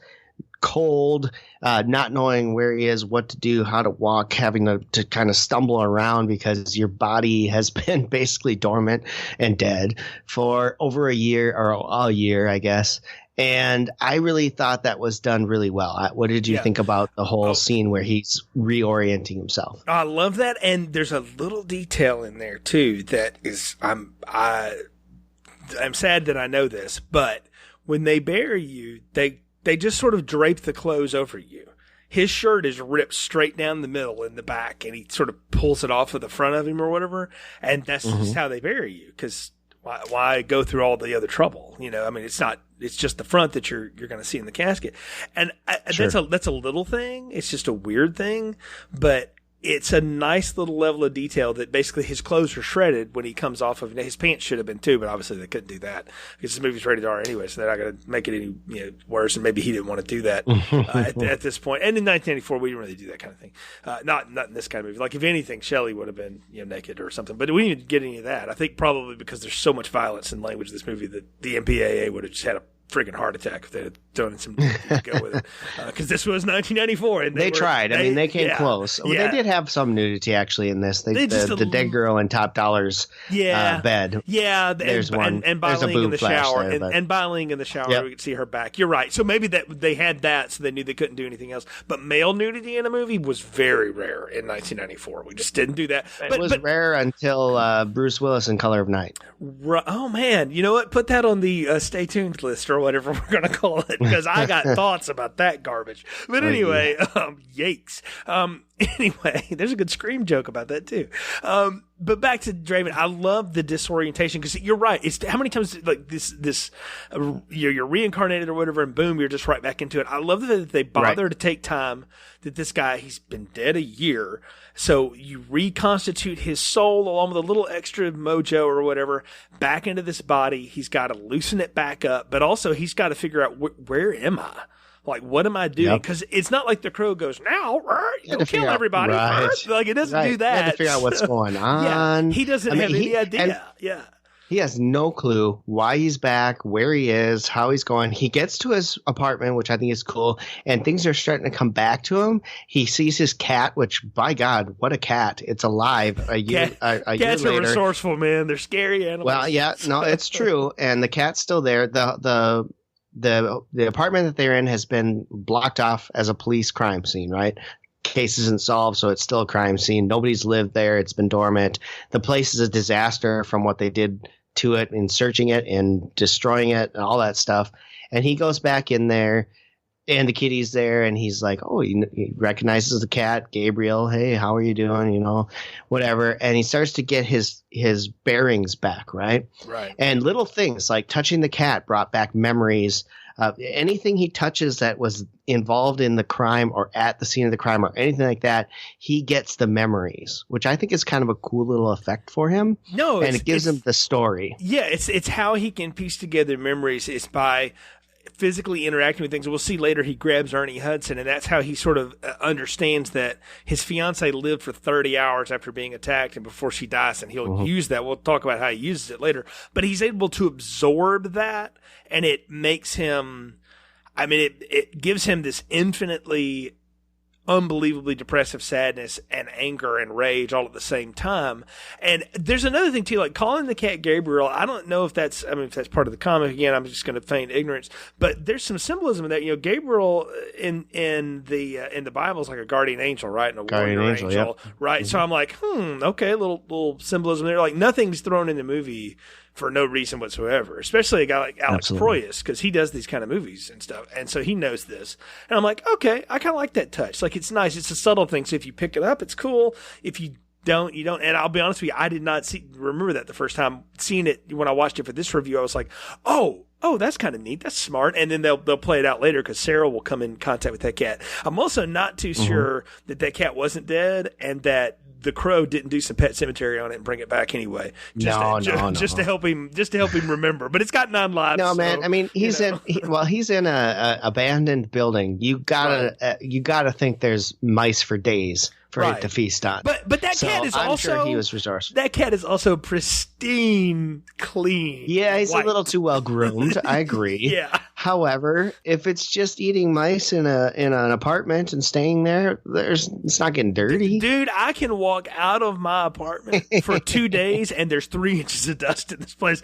Speaker 3: cold, not knowing where he is, what to do, how to walk, having to kind of stumble around because your body has been basically dormant and dead for over a year, I guess. And I really thought that was done really well. What did you think about the whole scene where he's reorienting himself?
Speaker 2: I love that, and there's a little detail in there too that is I'm sad that I know this, but when they bury you, they just sort of drape the clothes over you. His shirt is ripped straight down the middle in the back, and he sort of pulls it off of the front of him or whatever, and that's just how they bury you because. Why go through all the other trouble? I mean, it's just the front that you're going to see in the casket. And that's a little thing. It's just a weird thing, but it's a nice little level of detail that basically his clothes are shredded when he comes off of, his pants should have been too, but obviously they couldn't do that because this movie's rated R anyway, so they're not going to make it any worse. And maybe he didn't want to do that at this point. And in 1994, we didn't really do that kind of thing. Not in this kind of movie. Like if anything, Shelley would have been naked or something, but we didn't get any of that. I think probably because there's so much violence and language in this movie that the MPAA would have just had a friggin' heart attack if they had thrown in some nudity to go with it. Because this was 1994. And
Speaker 3: they tried. They came close. Well, they did have some nudity actually in this. The dead girl in Top Dollar's bed.
Speaker 2: Yeah.
Speaker 3: There's one.
Speaker 2: And Biling in the shower. And Biling in the shower, we could see her back. You're right. So maybe that they had that, so they knew they couldn't do anything else. But male nudity in a movie was very rare in 1994. We just didn't do that.
Speaker 3: It was rare until Bruce Willis in Color of Night.
Speaker 2: Oh, man. You know what? Put that on the stay tuned list or whatever we're going to call it, because I got thoughts about that garbage. But anyway, yikes. Anyway, there's a good Scream joke about that too. But back to Draven, I love the disorientation because you're right. It's how many times like this you're reincarnated or whatever, and boom, you're just right back into it. I love that they bother to take time. That this guy, he's been dead a year, so you reconstitute his soul along with a little extra mojo or whatever back into this body. He's got to loosen it back up, but also he's got to figure out where am I. Like, what am I doing? Because it's not like the crow goes, now, kill everybody.
Speaker 3: Right.
Speaker 2: Like, it doesn't do that.
Speaker 3: You have to figure out what's going on.
Speaker 2: He doesn't have any idea.
Speaker 3: He has no clue why he's back, where he is, how he's going. He gets to his apartment, which I think is cool, and things are starting to come back to him. He sees his cat, which, by God, what a cat. It's alive a year later.
Speaker 2: Cats are resourceful, man. They're scary animals.
Speaker 3: Well, yeah, no, it's true. And the cat's still there. The apartment that they're in has been blocked off as a police crime scene, right? Case isn't solved, so it's still a crime scene. Nobody's lived there. It's been dormant. The place is a disaster from what they did to it in searching it and destroying it and all that stuff. And he goes back in there, and the kitty's there, and he's like, oh, he recognizes the cat, Gabriel. Hey, how are you doing? You know, whatever. And he starts to get his bearings back, right?
Speaker 2: Right.
Speaker 3: And little things like touching the cat brought back memories. Anything he touches that was involved in the crime or at the scene of the crime or anything like that, he gets the memories, which I think is kind of a cool little effect for him.
Speaker 2: No,
Speaker 3: and it gives him the story.
Speaker 2: Yeah, it's how he can piece together memories is by physically interacting with things. We'll see later he grabs Ernie Hudson, and that's how he sort of understands that his fiance lived for 30 hours after being attacked and before she dies, and he'll use that. We'll talk about how he uses it later. But he's able to absorb that, and it makes him, I mean, it gives him this infinitely unbelievably depressive sadness and anger and rage all at the same time. And there's another thing too, like calling the cat Gabriel. I don't know if that's part of the comic. Again, I'm just going to feign ignorance, but there's some symbolism in that. You know, Gabriel in the Bible is like a guardian angel, right? And a
Speaker 3: guardian
Speaker 2: warrior
Speaker 3: angel,
Speaker 2: angel, right? Mm-hmm. So I'm like, okay, a little symbolism there. Like nothing's thrown in the movie for no reason whatsoever, especially a guy like Alex Proyas, because he does these kind of movies and stuff, and so he knows this. And I'm like, okay, I kind of like that touch. Like, it's nice. It's a subtle thing, so if you pick it up, it's cool. If you don't, you don't. And I'll be honest with you, I did not remember that the first time seeing it. When I watched it for this review, I was like, oh, that's kind of neat. That's smart. And then they'll play it out later because Sarah will come in contact with that cat. I'm also not too sure that cat wasn't dead and that the Crow didn't do some Pet Cemetery on it and bring it back anyway. Just to help him remember. But it's got 9 lives.
Speaker 3: No, man. So, I mean, he's in a abandoned building. You gotta think there's mice for days for it to feast on.
Speaker 2: But that cat is
Speaker 3: I'm sure he was resourceful.
Speaker 2: That cat is also pristine, clean.
Speaker 3: Yeah, he's
Speaker 2: white.
Speaker 3: A little too well groomed. I agree.
Speaker 2: Yeah.
Speaker 3: However, if it's just eating mice in an apartment and staying there, it's not getting dirty.
Speaker 2: Dude, I can walk out of my apartment for 2 days and there's 3 inches of dust in this place.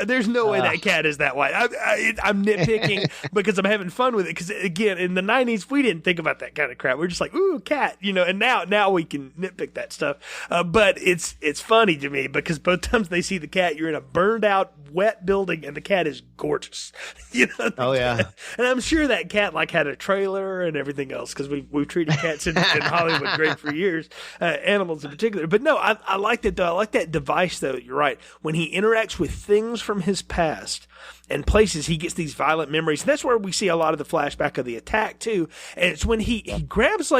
Speaker 2: There's no way that cat is that white. I'm nitpicking because I'm having fun with it. Because again, in the 90s, we didn't think about that kind of crap. We're just like, ooh, cat, you know. And now we can nitpick that stuff. But it's funny to me because both times they see the cat, you're in a burned out, wet building, and the cat is gorgeous. You know.
Speaker 3: Oh yeah,
Speaker 2: and I'm sure that cat had a trailer and everything else because we've treated cats in Hollywood great for years, animals in particular. But no, I like that though. I like that device though. You're right. When he interacts with things from his past and places, he gets these violent memories. And that's where we see a lot of the flashback of the attack too. And it's when he grabs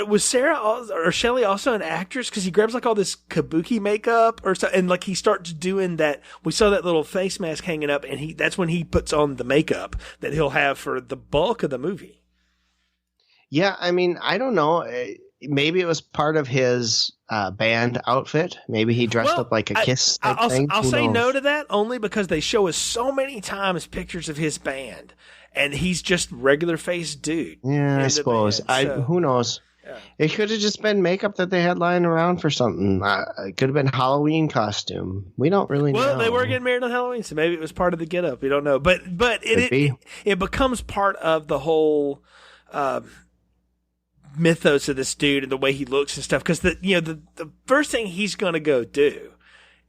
Speaker 2: was Sarah or Shelley also an actress? Because he grabs all this kabuki makeup or so, and he starts doing that. We saw that little face mask hanging up, and that's when he puts on the makeup that he'll have for the bulk of the movie.
Speaker 3: Yeah, I mean, I don't know. Maybe it was part of his band outfit. Maybe he dressed up like a Kiss type thing.
Speaker 2: I'll say no to that only because they show us so many times pictures of his band, and he's just regular faced dude.
Speaker 3: Yeah, I suppose. Who knows? Yeah. It could have just been makeup that they had lying around for something. It could have been Halloween costume. We don't really know.
Speaker 2: Well, they were getting married on Halloween, so maybe it was part of the get-up. We don't know. But it becomes part of the whole mythos of this dude and the way he looks and stuff. Because the first thing he's going to go do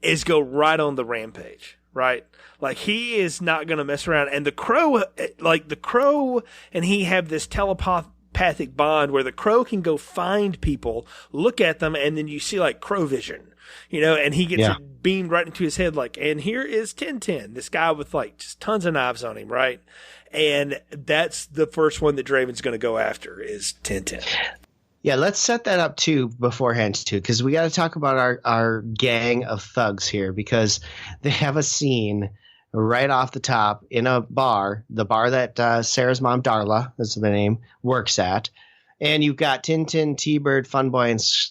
Speaker 2: is go right on the rampage, right? Like, he is not going to mess around. And the Crow and he have this telepathic bond where the Crow can go find people, look at them, and then you see Crow vision, and he gets it beamed right into his head. And here is Tintin, this guy with just tons of knives on him, right? And that's the first one that Draven's going to go after is Tintin.
Speaker 3: Yeah, let's set that up too beforehand too, because we got to talk about our gang of thugs here, because they have a scene right off the top in a bar, the bar that Sarah's mom, Darla, is the name, works at. And you've got Tintin, T-Bird, Funboy,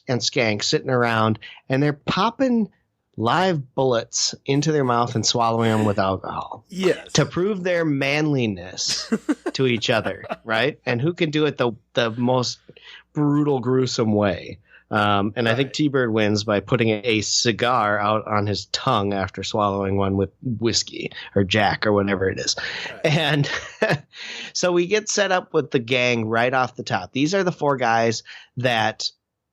Speaker 3: and Skank sitting around, and they're popping live bullets into their mouth and swallowing them with alcohol.
Speaker 2: Yes.
Speaker 3: To prove their manliness to each other, right? And who can do it the most brutal, gruesome way. And I think T-Bird wins by putting a cigar out on his tongue after swallowing one with whiskey or Jack or whatever it is. Right. And so we get set up with the gang right off the top. These are the 4 guys that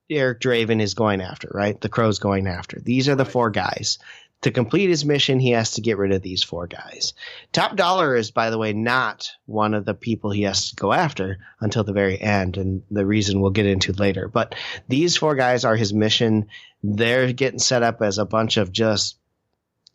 Speaker 3: Eric Draven is going after, right? The Crow's going after. These are the 4 guys. To complete his mission, he has to get rid of these 4 guys. Top Dollar is, by the way, not one of the people he has to go after until the very end, and the reason we'll get into later. But these 4 guys are his mission. They're getting set up as a bunch of just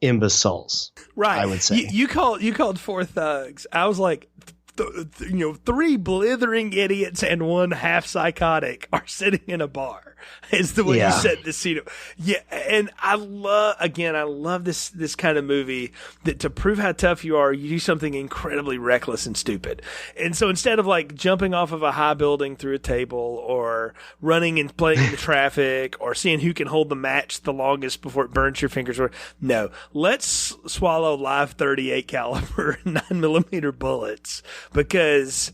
Speaker 3: imbeciles,
Speaker 2: right?
Speaker 3: I would say.
Speaker 2: You called 4 thugs. I was like, 3 blithering idiots and 1 half psychotic are sitting in a bar. Is the way you set the scene. Yeah, and I love this kind of movie that to prove how tough you are, you do something incredibly reckless and stupid. And so instead of like jumping off of a high building through a table or running and playing in the traffic or seeing who can hold the match the longest before it burns your fingers, no, let's swallow live 38 caliber 9mm bullets because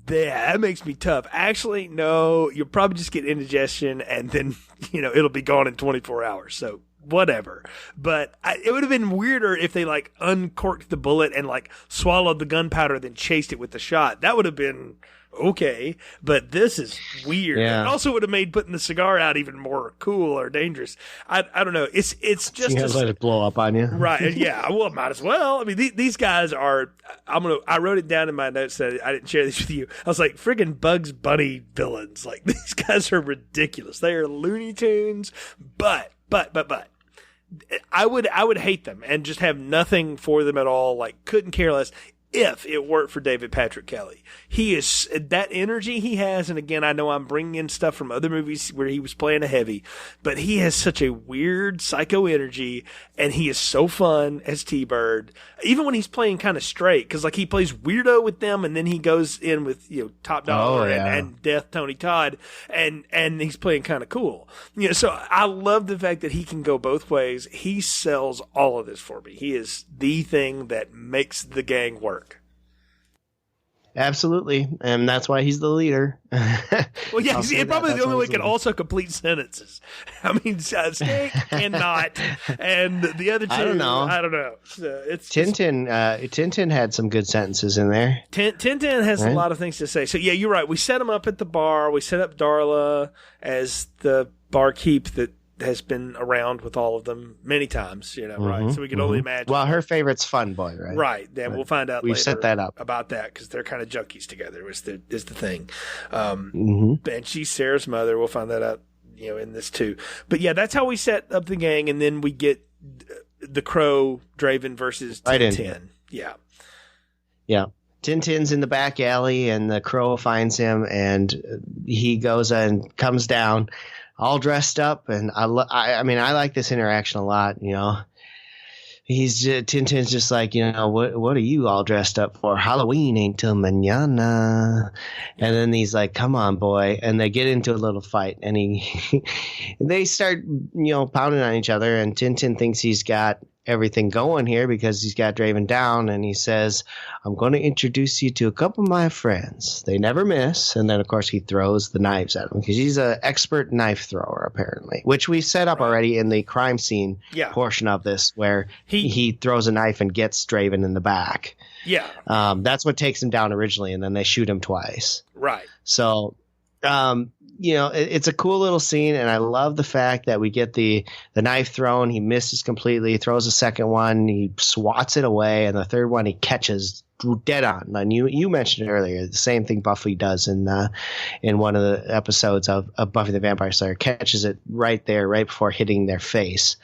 Speaker 2: that makes me tough. Actually, no, you'll probably just get indigestion and then, it'll be gone in 24 hours. So whatever. But it would have been weirder if they like uncorked the bullet and like swallowed the gunpowder, then chased it with the shot. That would have been okay. But this is weird. Yeah. It also would have made putting the cigar out even more cool or dangerous. I don't know. It's just
Speaker 3: you let it blow up on you,
Speaker 2: right? Yeah. Well, might as well. I mean, these guys are. I wrote it down in my notes that I didn't share this with you. I was like, friggin' Bugs Bunny villains. Like these guys are ridiculous. They are Looney Tunes. But I would hate them and just have nothing for them at all. Like couldn't care less. If it weren't for David Patrick Kelly. He is, that energy he has, and again, I know I'm bringing in stuff from other movies where he was playing a heavy, but he has such a weird psycho energy, and he is so fun as T-Bird, even when he's playing kind of straight, because like he plays weirdo with them, and then he goes in with, Top Dollar and Death Tony Todd, and he's playing kind of cool. So I love the fact that he can go both ways. He sells all of this for me. He is the thing that makes the gang work.
Speaker 3: Absolutely, and that's why he's the leader.
Speaker 2: Well, yeah, he's probably the only one who can also complete sentences. I mean, Snake cannot, and the other two, I don't know. So
Speaker 3: Tintin had some good sentences in there.
Speaker 2: Tintin has a lot of things to say. So yeah, you're right. We set him up at the bar. We set up Darla as the barkeep that has been around with all of them many times, right? So we can only imagine.
Speaker 3: Well, her favorite's Fun Boy, right?
Speaker 2: Right. Then we'll find out.
Speaker 3: We've set that up
Speaker 2: about that because they're kind of junkies together. Is the thing, and she's Sarah's mother. We'll find that out, in this too. But yeah, that's how we set up the gang, and then we get the Crow, Draven versus Tintin. Yeah.
Speaker 3: Tintin's in the back alley, and the Crow finds him, and he goes and comes down. All dressed up, and I like this interaction a lot. Tintin's just like, what are you all dressed up for? Halloween ain't till mañana. And then he's like, come on, boy. And they get into a little fight, and they start, pounding on each other. And Tintin thinks he's got everything going here because he's got Draven down, and he says, I'm going to introduce you to a couple of my friends. They never miss. And then, of course, he throws the knives at him because he's an expert knife thrower, apparently, which we set up already in the crime scene portion of this, where he throws a knife and gets Draven in the back.
Speaker 2: Yeah.
Speaker 3: That's what takes him down originally, and then they shoot him twice.
Speaker 2: Right.
Speaker 3: So, it's a cool little scene, and I love the fact that we get the knife thrown. He misses completely, throws a second one, he swats it away, and the third one he catches dead on. And you mentioned it earlier, the same thing Buffy does in one of the episodes of Buffy the Vampire Slayer, catches it right there, right before hitting their face.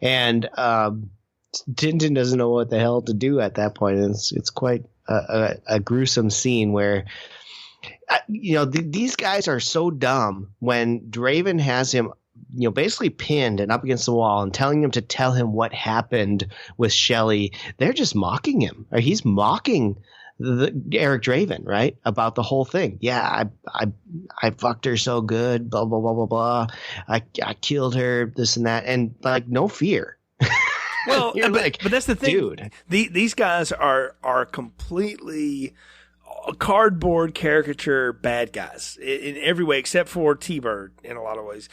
Speaker 3: And Tintin doesn't know what the hell to do at that point. And it's quite a gruesome scene where these guys are so dumb when Draven has him, basically pinned and up against the wall and telling him to tell him what happened with Shelley. They're just mocking him, or he's mocking Eric Draven, right? About the whole thing. Yeah, I fucked her so good, blah, blah, blah, blah, blah. I killed her, this and that. And like, no fear.
Speaker 2: Well, but that's the thing,
Speaker 3: dude.
Speaker 2: These guys are completely cardboard caricature bad guys in every way, except for T-Bird in a lot of ways.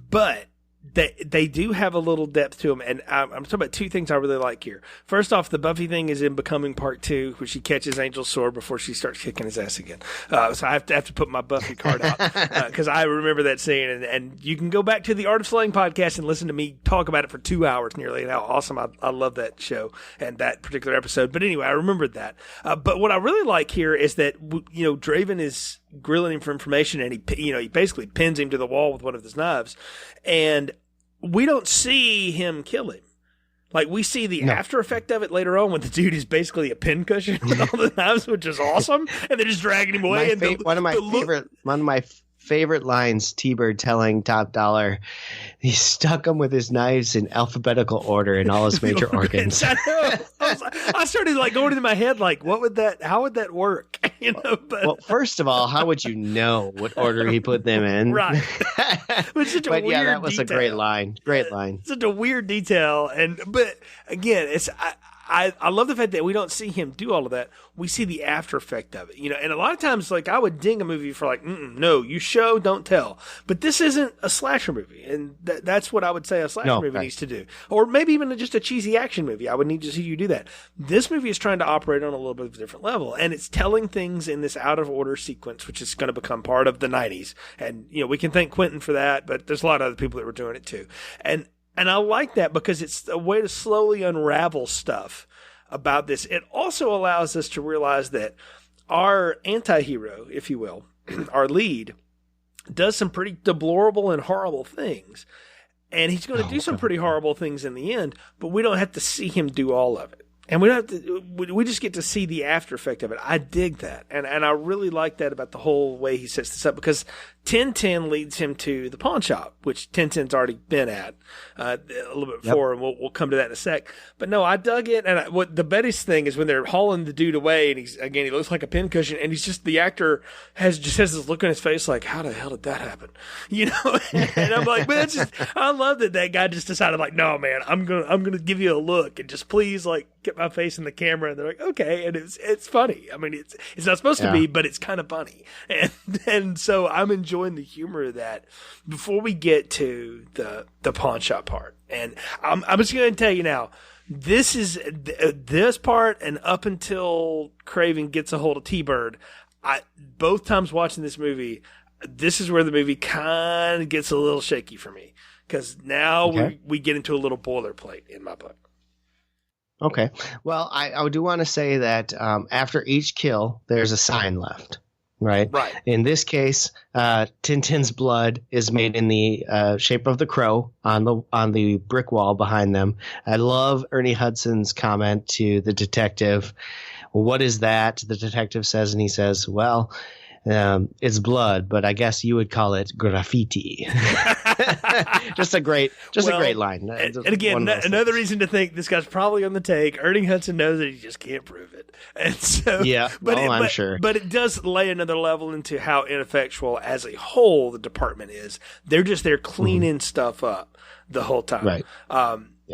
Speaker 2: But they do have a little depth to them, and I'm talking about two things I really like here. First off, the Buffy thing is in Becoming Part 2, where she catches Angel's sword before she starts kicking his ass again. So I have to put my Buffy card out because I remember that scene, and you can go back to the Art of Slaying podcast and listen to me talk about it for 2 hours nearly, and how awesome I love that show and that particular episode. But anyway, I remembered that. But what I really like here is that Draven is grilling him for information, and he basically pins him to the wall with one of his knives, and we don't see him kill him. Like, we see the after effect of it later on when the dude is basically a pincushion with all the knives, which is awesome, and they're just dragging him away.
Speaker 3: One of my favorite lines, T-Bird telling Top Dollar, he stuck him with his knives in alphabetical order in all his major organs.
Speaker 2: I know. I started going into my head like, how would that work?
Speaker 3: Well, first of all, how would you know what order he put them in?
Speaker 2: Right.
Speaker 3: But yeah, that was detail. A great line. Great line.
Speaker 2: Such a weird detail, but again, I love the fact that we don't see him do all of that. We see the after effect of it, and a lot of times, I would ding a movie for no, you show, don't tell. But this isn't a slasher movie, and that's what I would say a slasher movie needs to do. Or maybe even just a cheesy action movie. I would need to see you do that. This movie is trying to operate on a little bit of a different level, and it's telling things in this out of order sequence, which is going to become part of the 90s. And, we can thank Quentin for that, but there's a lot of other people that were doing it too. And I like that because it's a way to slowly unravel stuff about this. It also allows us to realize that our anti-hero, if you will, our lead, does some pretty deplorable and horrible things. And he's going to do some pretty horrible things in the end, but we don't have to see him do all of it. And we don't have to, we just get to see the after effect of it. I dig that. And I really like that about the whole way he sets this up, because 1010 leads him to the pawn shop, which 1010's already been at a little bit before, and we'll come to that in a sec. But no, I dug it. And what the Betty's thing is when they're hauling the dude away, and he looks like a pincushion, and the actor has this look on his face like, how the hell did that happen? And I'm like, man, I love that guy just decided no, man, I'm gonna give you a look and just please get my face in the camera. And they're like, okay. And it's funny. I mean, it's not supposed to be, but it's kind of funny. And so I'm enjoying the humor of that before we get to the pawn shop part. And I'm just going to tell you now, this is this part, and up until Craven gets a hold of T-Bird, both times watching this movie, this is where the movie kind of gets a little shaky for me, because now we get into a little boilerplate in my book.
Speaker 3: Okay. Well, I do want to say that after each kill, there's a sign left, right?
Speaker 2: Right.
Speaker 3: In this case, Tintin's blood is made in the shape of the crow on the brick wall behind them. I love Ernie Hudson's comment to the detective. What is that? The detective says, and he says, well, it's blood, but I guess you would call it graffiti. Just a great line.
Speaker 2: And again, another reason to think this guy's probably on the take. Ernie Hudson knows that he just can't prove it. And so, I'm sure. But it does lay another level into how ineffectual as a whole the department is. They're just there cleaning stuff up the whole time.
Speaker 3: Right.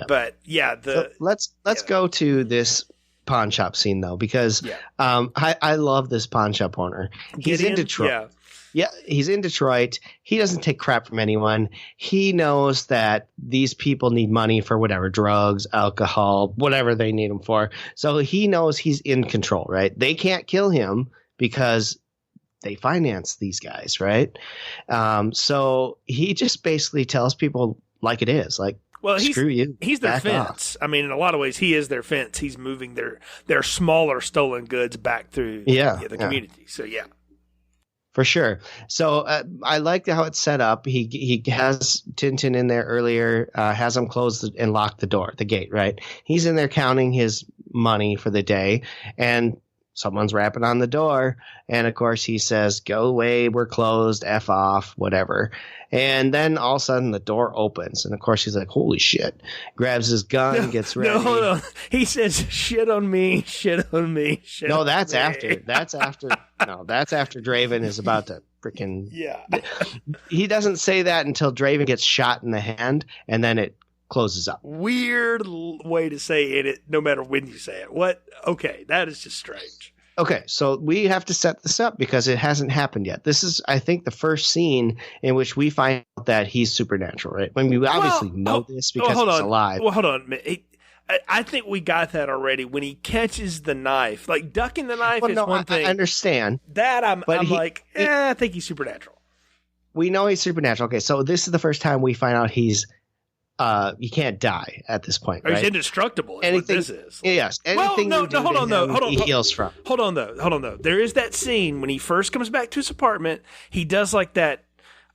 Speaker 2: But yeah,
Speaker 3: so let's go to this pawn shop scene though, because I love this pawn shop owner. He's in Detroit. Yeah, he's in Detroit. He doesn't take crap from anyone. He knows that these people need money for whatever, drugs, alcohol, whatever they need him for. So he knows he's in control, right? They can't kill him because they finance these guys, right? So he just basically tells people like it is, screw you.
Speaker 2: He's their fence. Off. I mean, in a lot of ways, he is their fence. He's moving their smaller stolen goods back through the community. So, yeah.
Speaker 3: For sure. So I like how it's set up. He has Tintin in there earlier, has him close and lock the gate, right? He's in there counting his money for the day. And someone's rapping on the door. And of course he says, go away, we're closed, F off, whatever. And then all of a sudden the door opens. And of course he's like, holy shit. Grabs his gun, gets ready.
Speaker 2: No, hold on. He says, shit on me, shit on me, shit
Speaker 3: No,
Speaker 2: on
Speaker 3: that's
Speaker 2: me.
Speaker 3: after. That's after. No, that's after Draven is about to freaking.
Speaker 2: Yeah.
Speaker 3: He doesn't say that until Draven gets shot in the hand, and then it closes up.
Speaker 2: Weird way to say it, no matter when you say it. What? Okay, that is just strange.
Speaker 3: Okay, so we have to set this up because it hasn't happened yet. This is, I think, the first scene in which we find out that he's supernatural, right? I mean, we obviously know this because he's alive.
Speaker 2: Well, hold on. I think we got that already when he catches the knife. Like, ducking the knife is one thing.
Speaker 3: I understand.
Speaker 2: That I'm like, I think he's supernatural.
Speaker 3: We know he's supernatural. Okay, so this is the first time we find out he's he can't die at this point,
Speaker 2: or
Speaker 3: right?
Speaker 2: he's indestructible.
Speaker 3: Anything,
Speaker 2: what this is.
Speaker 3: Yes. Anything
Speaker 2: hold on.
Speaker 3: he heals from.
Speaker 2: Hold on, though. There is that scene when he first comes back to his apartment. He does like that,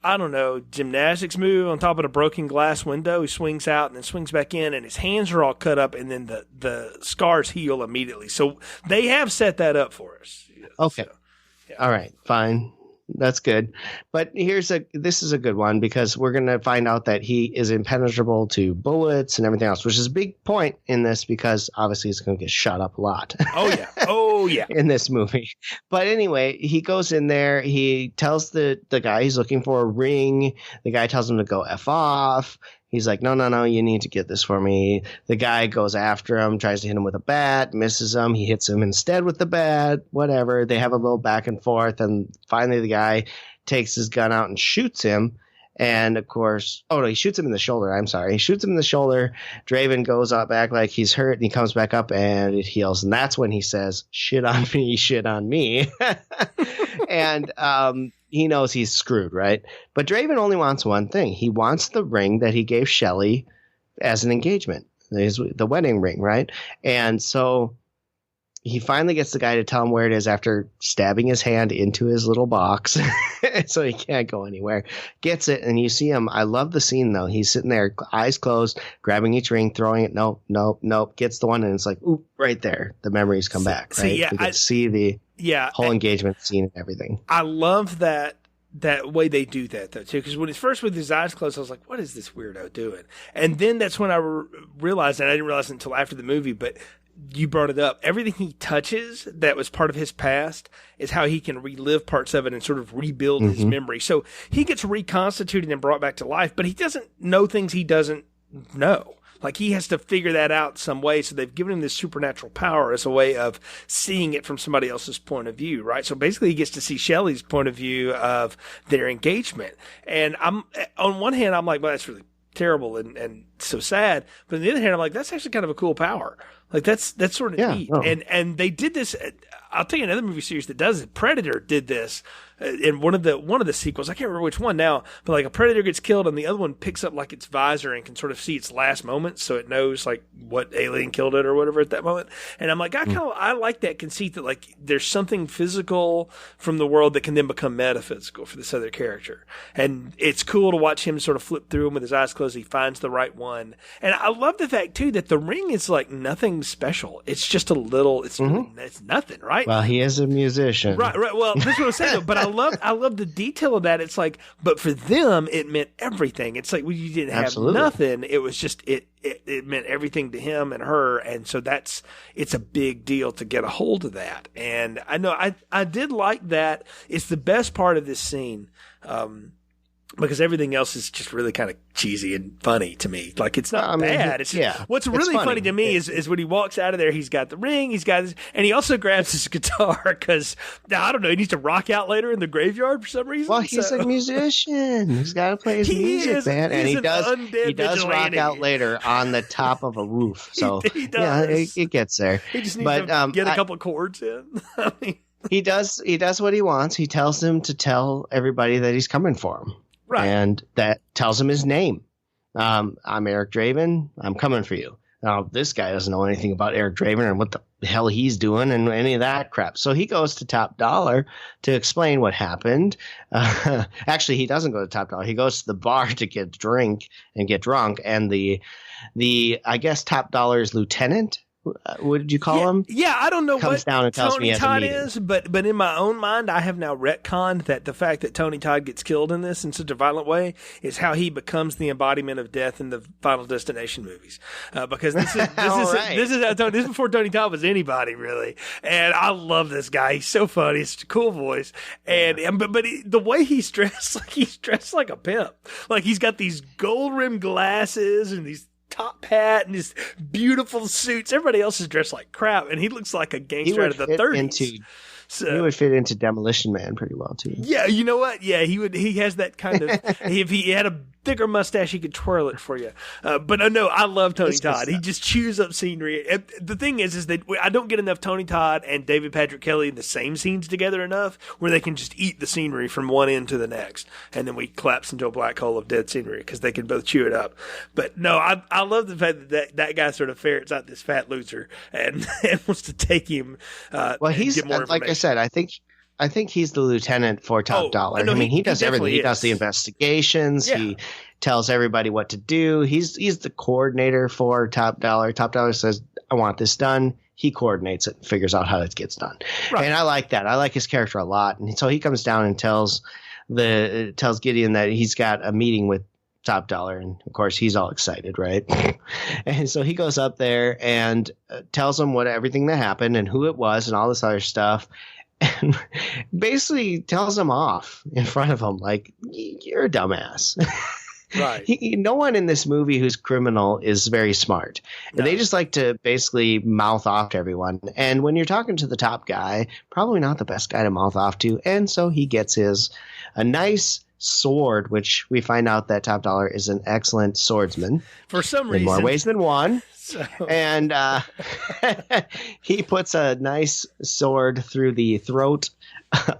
Speaker 2: I don't know, gymnastics move on top of a broken glass window. He swings out and then swings back in, and his hands are all cut up, and then the scars heal immediately. So they have set that up for us.
Speaker 3: Okay.
Speaker 2: So, yeah.
Speaker 3: All right. Fine. That's good. But this is a good one because we're going to find out that he is impenetrable to bullets and everything else, which is a big point in this because obviously he's going to get shot up a lot. Oh, yeah. In this movie. But anyway, he goes in there. He tells the guy he's looking for a ring. The guy tells him to go F off. He's like, no, you need to get this for me. The guy goes after him, tries to hit him with a bat, misses him. He hits him instead with the bat, whatever. They have a little back and forth, and finally the guy takes his gun out and shoots him. And, of course, he shoots him in the shoulder. I'm sorry. He shoots him in the shoulder. Draven goes up back like he's hurt, and he comes back up, and it heals. And that's when he says, shit on me, shit on me. And he knows he's screwed, right? But Draven only wants one thing. He wants the ring that he gave Shelley as an engagement, the wedding ring, right? And so he finally gets the guy to tell him where it is after stabbing his hand into his little box so he can't go anywhere. Gets it, and you see him. I love the scene, though. He's sitting there, eyes closed, grabbing each ring, throwing it. Nope. Gets the one, and it's like, ooh, right there. The memories come back, right?
Speaker 2: Yeah,
Speaker 3: we can see the whole engagement scene and everything.
Speaker 2: I love that way they do that, though, too. Because when he's first with his eyes closed, I was like, what is this weirdo doing? And then that's when I realized, and I didn't realize it until after the movie, but you brought it up. Everything he touches that was part of his past is how he can relive parts of it and sort of rebuild his memory. So he gets reconstituted and brought back to life, but he doesn't know things he doesn't know. Like, he has to figure that out some way. So they've given him this supernatural power as a way of seeing it from somebody else's point of view, right? So basically he gets to see Shelley's point of view of their engagement. And on one hand, I'm like, well, that's really terrible and so sad. But on the other hand, I'm like, that's actually kind of a cool power. Like, that's sort of neat. Oh. And they did this. I'll tell you another movie series that does it. Predator did this in one of the sequels. I can't remember which one now, but like a predator gets killed and the other one picks up like its visor and can sort of see its last moments, so it knows like what alien killed it or whatever at that moment. And I'm like, I like that conceit that like there's something physical from the world that can then become metaphysical for this other character. And it's cool to watch him sort of flip through them with his eyes closed. He finds the right one. And I love the fact too that the ring is like nothing special. It's just a little, it's nothing, right?
Speaker 3: Well, he is a musician.
Speaker 2: Right. Well, that's what I'm saying, though. But I love the detail of that. It's like, but for them, it meant everything. It's like, well, you didn't have nothing. It was just, it meant everything to him and her. And so it's a big deal to get a hold of that. And I know I did like that. It's the best part of this scene. Because everything else is just really kind of cheesy and funny to me. Like, it's not bad. It's just, what's really funny to me is when he walks out of there, he's got the ring, he's got this, and he also grabs his guitar because, I don't know, he needs to rock out later in the graveyard for some reason.
Speaker 3: Well, he's a musician. He's got to play his music, man. And he does rock out later on the top of a roof. So,
Speaker 2: he does.
Speaker 3: Yeah, it gets there.
Speaker 2: He just needs to get a couple chords in. I mean,
Speaker 3: he does what he wants. He tells them to tell everybody that he's coming for him. Right. And that tells him his name. I'm Eric Draven. I'm coming for you. Now, this guy doesn't know anything about Eric Draven and what the hell he's doing and any of that crap. So he goes to Top Dollar to explain what happened. Actually, he doesn't go to Top Dollar. He goes to the bar to get drunk. And the I guess Top Dollar's lieutenant What did you call him?
Speaker 2: Yeah, I don't know
Speaker 3: Comes
Speaker 2: what
Speaker 3: down and tells me
Speaker 2: Tony
Speaker 3: he has a
Speaker 2: Todd
Speaker 3: meeting.
Speaker 2: is, but in my own mind, I have now retconned that the fact that Tony Todd gets killed in this in such a violent way is how he becomes the embodiment of death in the Final Destination movies. Because this is how Tony. This is before Tony Todd was anybody really, and I love this guy. He's so funny. It's a cool voice, and the way he's dressed, he's dressed like a pimp. Like he's got these gold rimmed glasses and these top hat and his beautiful suits. Everybody else is dressed like crap, and he looks like a gangster out of the 30s.
Speaker 3: He would fit into Demolition Man pretty well too.
Speaker 2: Yeah, you know what? Yeah, he would. He has that kind of. If he had a thicker mustache, he could twirl it for you. But no, I love Tony Todd. He just chews up scenery. The thing is that I don't get enough Tony Todd and David Patrick Kelly in the same scenes together enough where they can just eat the scenery from one end to the next, and then we collapse into a black hole of dead scenery because they can both chew it up. But no, I love the fact that guy sort of ferrets out this fat loser and wants to take him.
Speaker 3: Well, he's
Speaker 2: get more
Speaker 3: like I said. I think he's the lieutenant for Top Dollar. I mean, he does everything. He does the investigations. Yeah. He tells everybody what to do. He's the coordinator for Top Dollar. Top Dollar says, I want this done. He coordinates it and figures out how it gets done. Right. And I like that. I like his character a lot. And so he comes down and tells Gideon that he's got a meeting with Top Dollar, and of course he's all excited, right? And so he goes up there and tells him everything that happened and who it was and all this other stuff, and basically tells him off in front of him, like, you're a dumbass.
Speaker 2: Right.
Speaker 3: No one in this movie who's criminal is very smart. No. They just like to basically mouth off to everyone. And when you're talking to the top guy, probably not the best guy to mouth off to. And so he gets a nice sword, which we find out that Top Dollar is an excellent swordsman
Speaker 2: for some reason,
Speaker 3: in more ways than one.
Speaker 2: So.
Speaker 3: And he puts a nice sword through the throat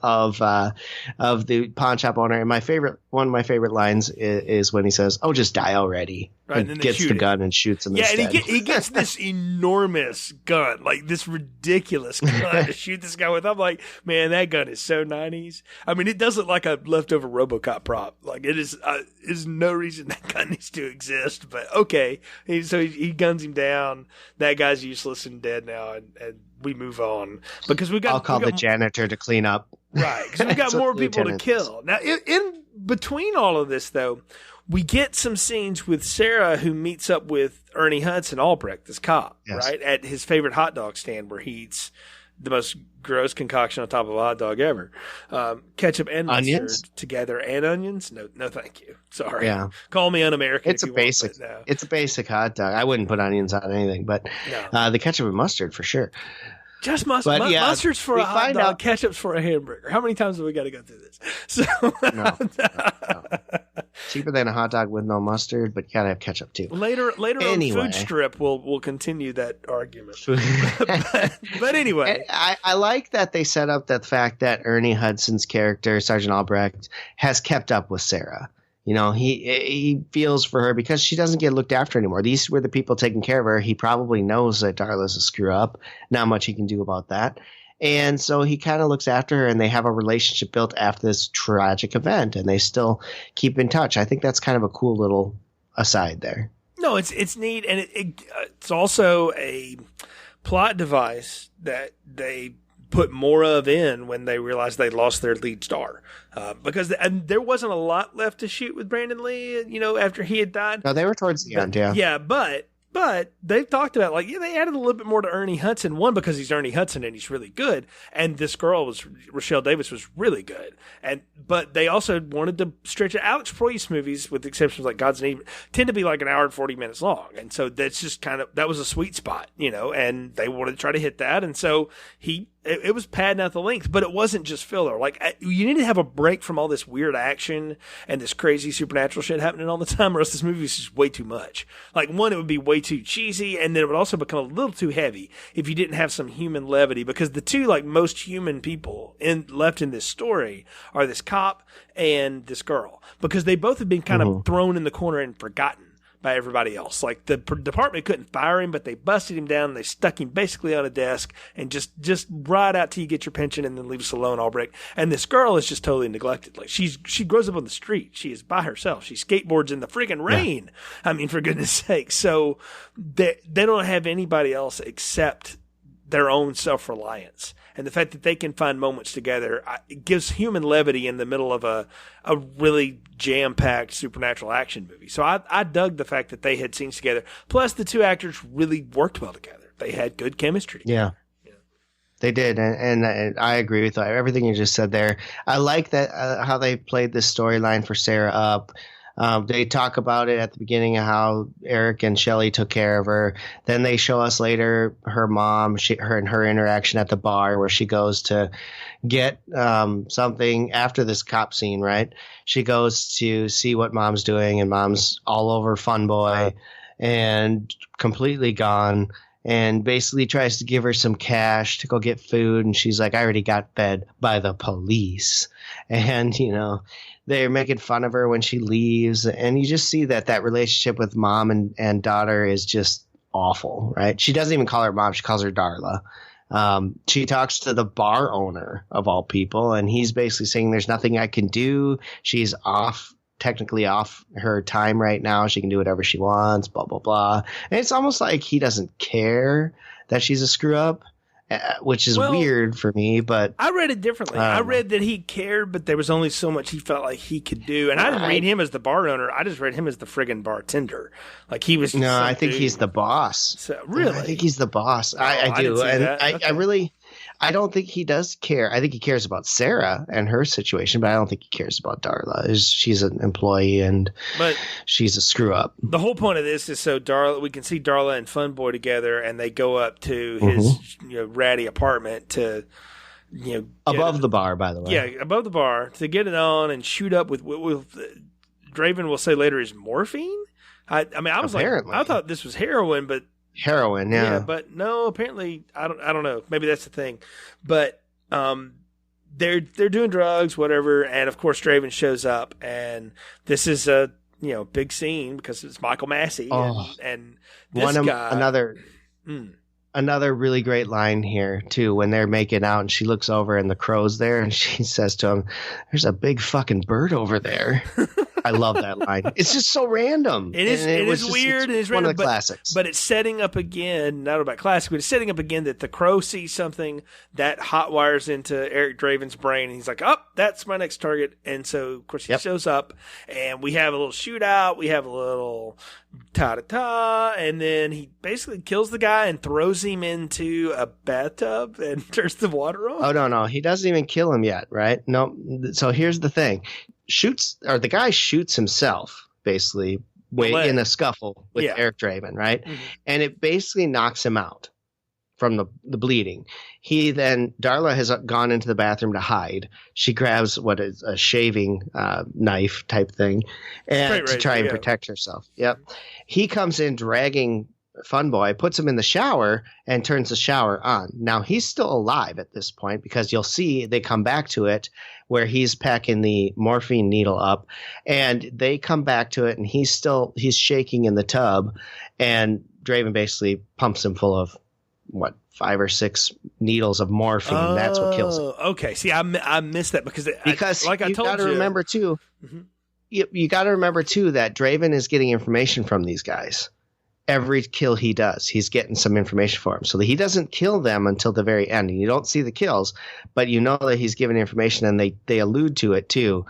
Speaker 3: of the pawn shop owner. And one of my favorite lines is when he says, "Oh, just die already."
Speaker 2: Right,
Speaker 3: and gets the gun and shoots him.
Speaker 2: Yeah, and he gets this enormous gun, like this ridiculous gun to shoot this guy with. I'm like, man, that gun is so 90s. I mean, it does look like a leftover RoboCop prop. Like it is. There's no reason that gun needs to exist, but okay. So he guns him down. That guy's useless and dead now, and we move on because
Speaker 3: I'll call the janitor to clean up.
Speaker 2: Right, because we got more people to kill. Now, in between all of this, though, we get some scenes with Sarah, who meets up with Ernie Hudson Albrecht, this cop, right, at his favorite hot dog stand where he eats the most gross concoction on top of a hot dog ever. Ketchup and mustard together and onions? No, thank you. Sorry. Yeah. Call me un-American.
Speaker 3: It's a basic hot dog. I wouldn't put onions on anything, but the ketchup and mustard for sure.
Speaker 2: Just mustard. Mustard's for a hot dog. Ketchup's for a hamburger. How many times have we got to go through this? So
Speaker 3: no. Cheaper than a hot dog with no mustard, but you gotta have ketchup too.
Speaker 2: Later on Food Strip, we'll continue that argument. but anyway,
Speaker 3: I like that they set up the fact that Ernie Hudson's character, Sergeant Albrecht, has kept up with Sarah. You know, he feels for her because she doesn't get looked after anymore. These were the people taking care of her. He probably knows that Darla's a screw up. Not much he can do about that. And so he kind of looks after her, and they have a relationship built after this tragic event, and they still keep in touch. I think that's kind of a cool little aside there.
Speaker 2: No, it's neat, and it's also a plot device that they put more of in when they realized they lost their lead star. Because there wasn't a lot left to shoot with Brandon Lee, after he had died.
Speaker 3: No, they were towards the end, yeah.
Speaker 2: Yeah, but they've talked about, they added a little bit more to Ernie Hudson. One, because he's Ernie Hudson and he's really good. And this girl Rochelle Davis was really good. But they also wanted to stretch it. Alex Proyas movies, with exceptions like Gods and Evil, tend to be like an hour and 40 minutes long. And so that's just that was a sweet spot, and they wanted to try to hit that. And so it was padding out the length, but it wasn't just filler. Like, you need to have a break from all this weird action and this crazy supernatural shit happening all the time, or else this movie is just way too much. Like, one, it would be way too cheesy, and then it would also become a little too heavy if you didn't have some human levity, because the two, most human people left in this story are this cop and this girl, because they both have been kind of thrown in the corner and forgotten by everybody else. Like the department couldn't fire him, but they busted him down and they stuck him basically on a desk and just ride out till you get your pension and then leave us alone, Albrecht. And this girl is just totally neglected. Like she grows up on the street. She is by herself. She skateboards in the friggin' rain. Yeah. I mean, for goodness sake. So they don't have anybody else except their own self-reliance. And the fact that they can find moments together, it gives human levity in the middle of a really jam-packed supernatural action movie. So I dug the fact that they had scenes together. Plus, the two actors really worked well together. They had good chemistry.
Speaker 3: Yeah. They did, and I agree with everything you just said there. I like that how they played this storyline for Sarah up. They talk about it at the beginning of how Eric and Shelley took care of her. Then they show us later her mom, her interaction at the bar where she goes to get something after this cop scene, right? She goes to see what mom's doing, and mom's all over Fun Boy and completely gone, and basically tries to give her some cash to go get food. And she's like, I already got fed by the police. And, they're making fun of her when she leaves. And you just see that relationship with mom and daughter is just awful, right? She doesn't even call her mom. She calls her Darla. She talks to the bar owner of all people, and he's basically saying there's nothing I can do. She's technically off her time right now. She can do whatever she wants, blah, blah, blah. And it's almost like he doesn't care that she's a screw up. Which is weird for me, but
Speaker 2: I read it differently. I read that he cared, but there was only so much he felt like he could do. And I didn't read him as the bar owner. I just read him as the friggin' bartender. Like he was.
Speaker 3: No, I think he's the boss.
Speaker 2: So, really?
Speaker 3: I think he's the boss. I do, and I don't think he does care. I think he cares about Sarah and her situation, but I don't think he cares about Darla. She's an employee but she's a screw up.
Speaker 2: The whole point of this is so we can see Darla and Fun Boy together, and they go up to his ratty apartment to
Speaker 3: above the bar, by the way.
Speaker 2: Yeah, above the bar to get it on and shoot up with Draven will say later is morphine. I was apparently. Like, I thought this was heroin, but.
Speaker 3: Heroin, yeah,
Speaker 2: but no. Apparently, I don't know. Maybe that's the thing. But they're doing drugs, whatever. And of course, Draven shows up, and this is a big scene because it's Michael Massey and this guy.
Speaker 3: Another really great line here too when they're making out, and she looks over and the crow's there, and she says to him, "There's a big fucking bird over there." I love that line. It's just so random.
Speaker 2: It is weird. It's
Speaker 3: one of the classics.
Speaker 2: But it's setting up again, not about classic, but it's setting up again that the crow sees something that hot wires into Eric Draven's brain. And he's like, oh, that's my next target. And so, of course, he shows up and we have a little shootout. We have a little ta-ta-ta. And then he basically kills the guy and throws him into a bathtub and turns the water on.
Speaker 3: Oh, no. He doesn't even kill him yet, right? No. So here's the thing. The guy shoots himself basically in a scuffle with Eric Draven, right? Mm-hmm. And it basically knocks him out from the bleeding. Darla has gone into the bathroom to hide. She grabs what is a shaving knife type thing and to try and protect herself. Yep. He comes in dragging Fun Boy, puts him in the shower and turns the shower on. Now he's still alive at this point because you'll see they come back to it where he's packing the morphine needle up, and they come back to it and he's shaking in the tub, and Draven basically pumps him full of 5 or 6 needles of morphine. That's what kills him.
Speaker 2: Okay. See, I missed that because I told you.
Speaker 3: You got to remember too. Mm-hmm. You got to remember too that Draven is getting information from these guys. Every kill he does, he's getting some information for him. So he doesn't kill them until the very end. And you don't see the kills, but you know that he's giving information, and they allude to it too.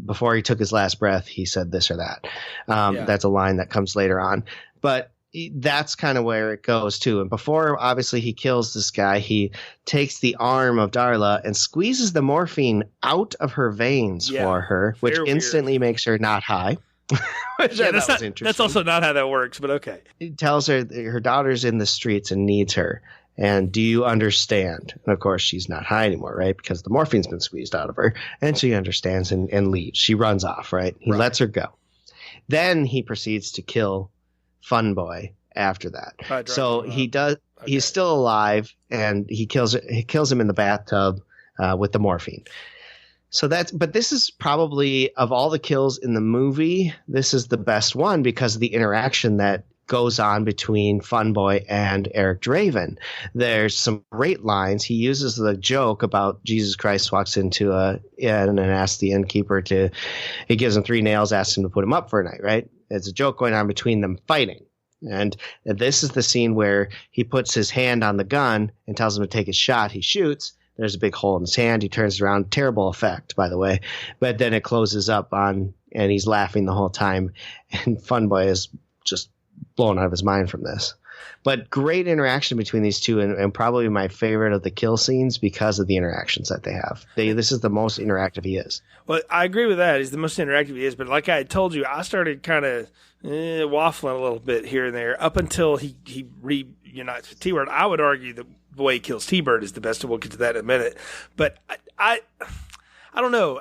Speaker 3: Before he took his last breath, he said this or that. That's a line that comes later on. But that's kind of where it goes too. And before, obviously, he kills this guy, he takes the arm of Darla and squeezes the morphine out of her veins for her, which instantly makes her not high.
Speaker 2: That's also not how that works, but okay.
Speaker 3: He tells her daughter's in the streets and needs her. And do you understand? And of course, she's not high anymore, right? Because the morphine's been squeezed out of her. And she understands and leaves. She runs off, right? He lets her go. Then he proceeds to kill Fun Boy after that. So he does. Okay. He's still alive, and he kills him in the bathtub with the morphine. But this is probably, of all the kills in the movie, this is the best one because of the interaction that goes on between Funboy and Eric Draven. There's some great lines. He uses the joke about Jesus Christ walks into a inn and asks the innkeeper he gives him 3 nails, asks him to put him up for a night, right? It's a joke going on between them fighting. And this is the scene where he puts his hand on the gun and tells him to take his shot. He shoots. There's a big hole in his hand. He turns around. Terrible effect, by the way. But then it closes up and he's laughing the whole time. And Funboy is just blown out of his mind from this. But great interaction between these two, and probably my favorite of the kill scenes because of the interactions that they have. This is the most interactive he is.
Speaker 2: Well, I agree with that. He's the most interactive he is. But like I had told you, I started kind of waffling a little bit here and there up until he reunites with T-Bird. I would argue the way he kills T-Bird is the best, and we'll get to that in a minute. But I don't know.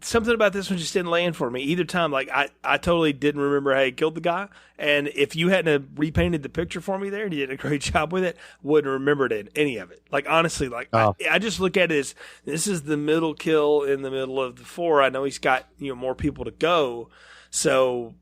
Speaker 2: Something about this one just didn't land for me either time. Like I totally didn't remember how he killed the guy. And if you hadn't have repainted the picture for me there, and you did a great job with it, wouldn't have remembered any of it. Like honestly, I just look at it as this is the middle kill in the middle of the 4. I know he's got more people to go, so.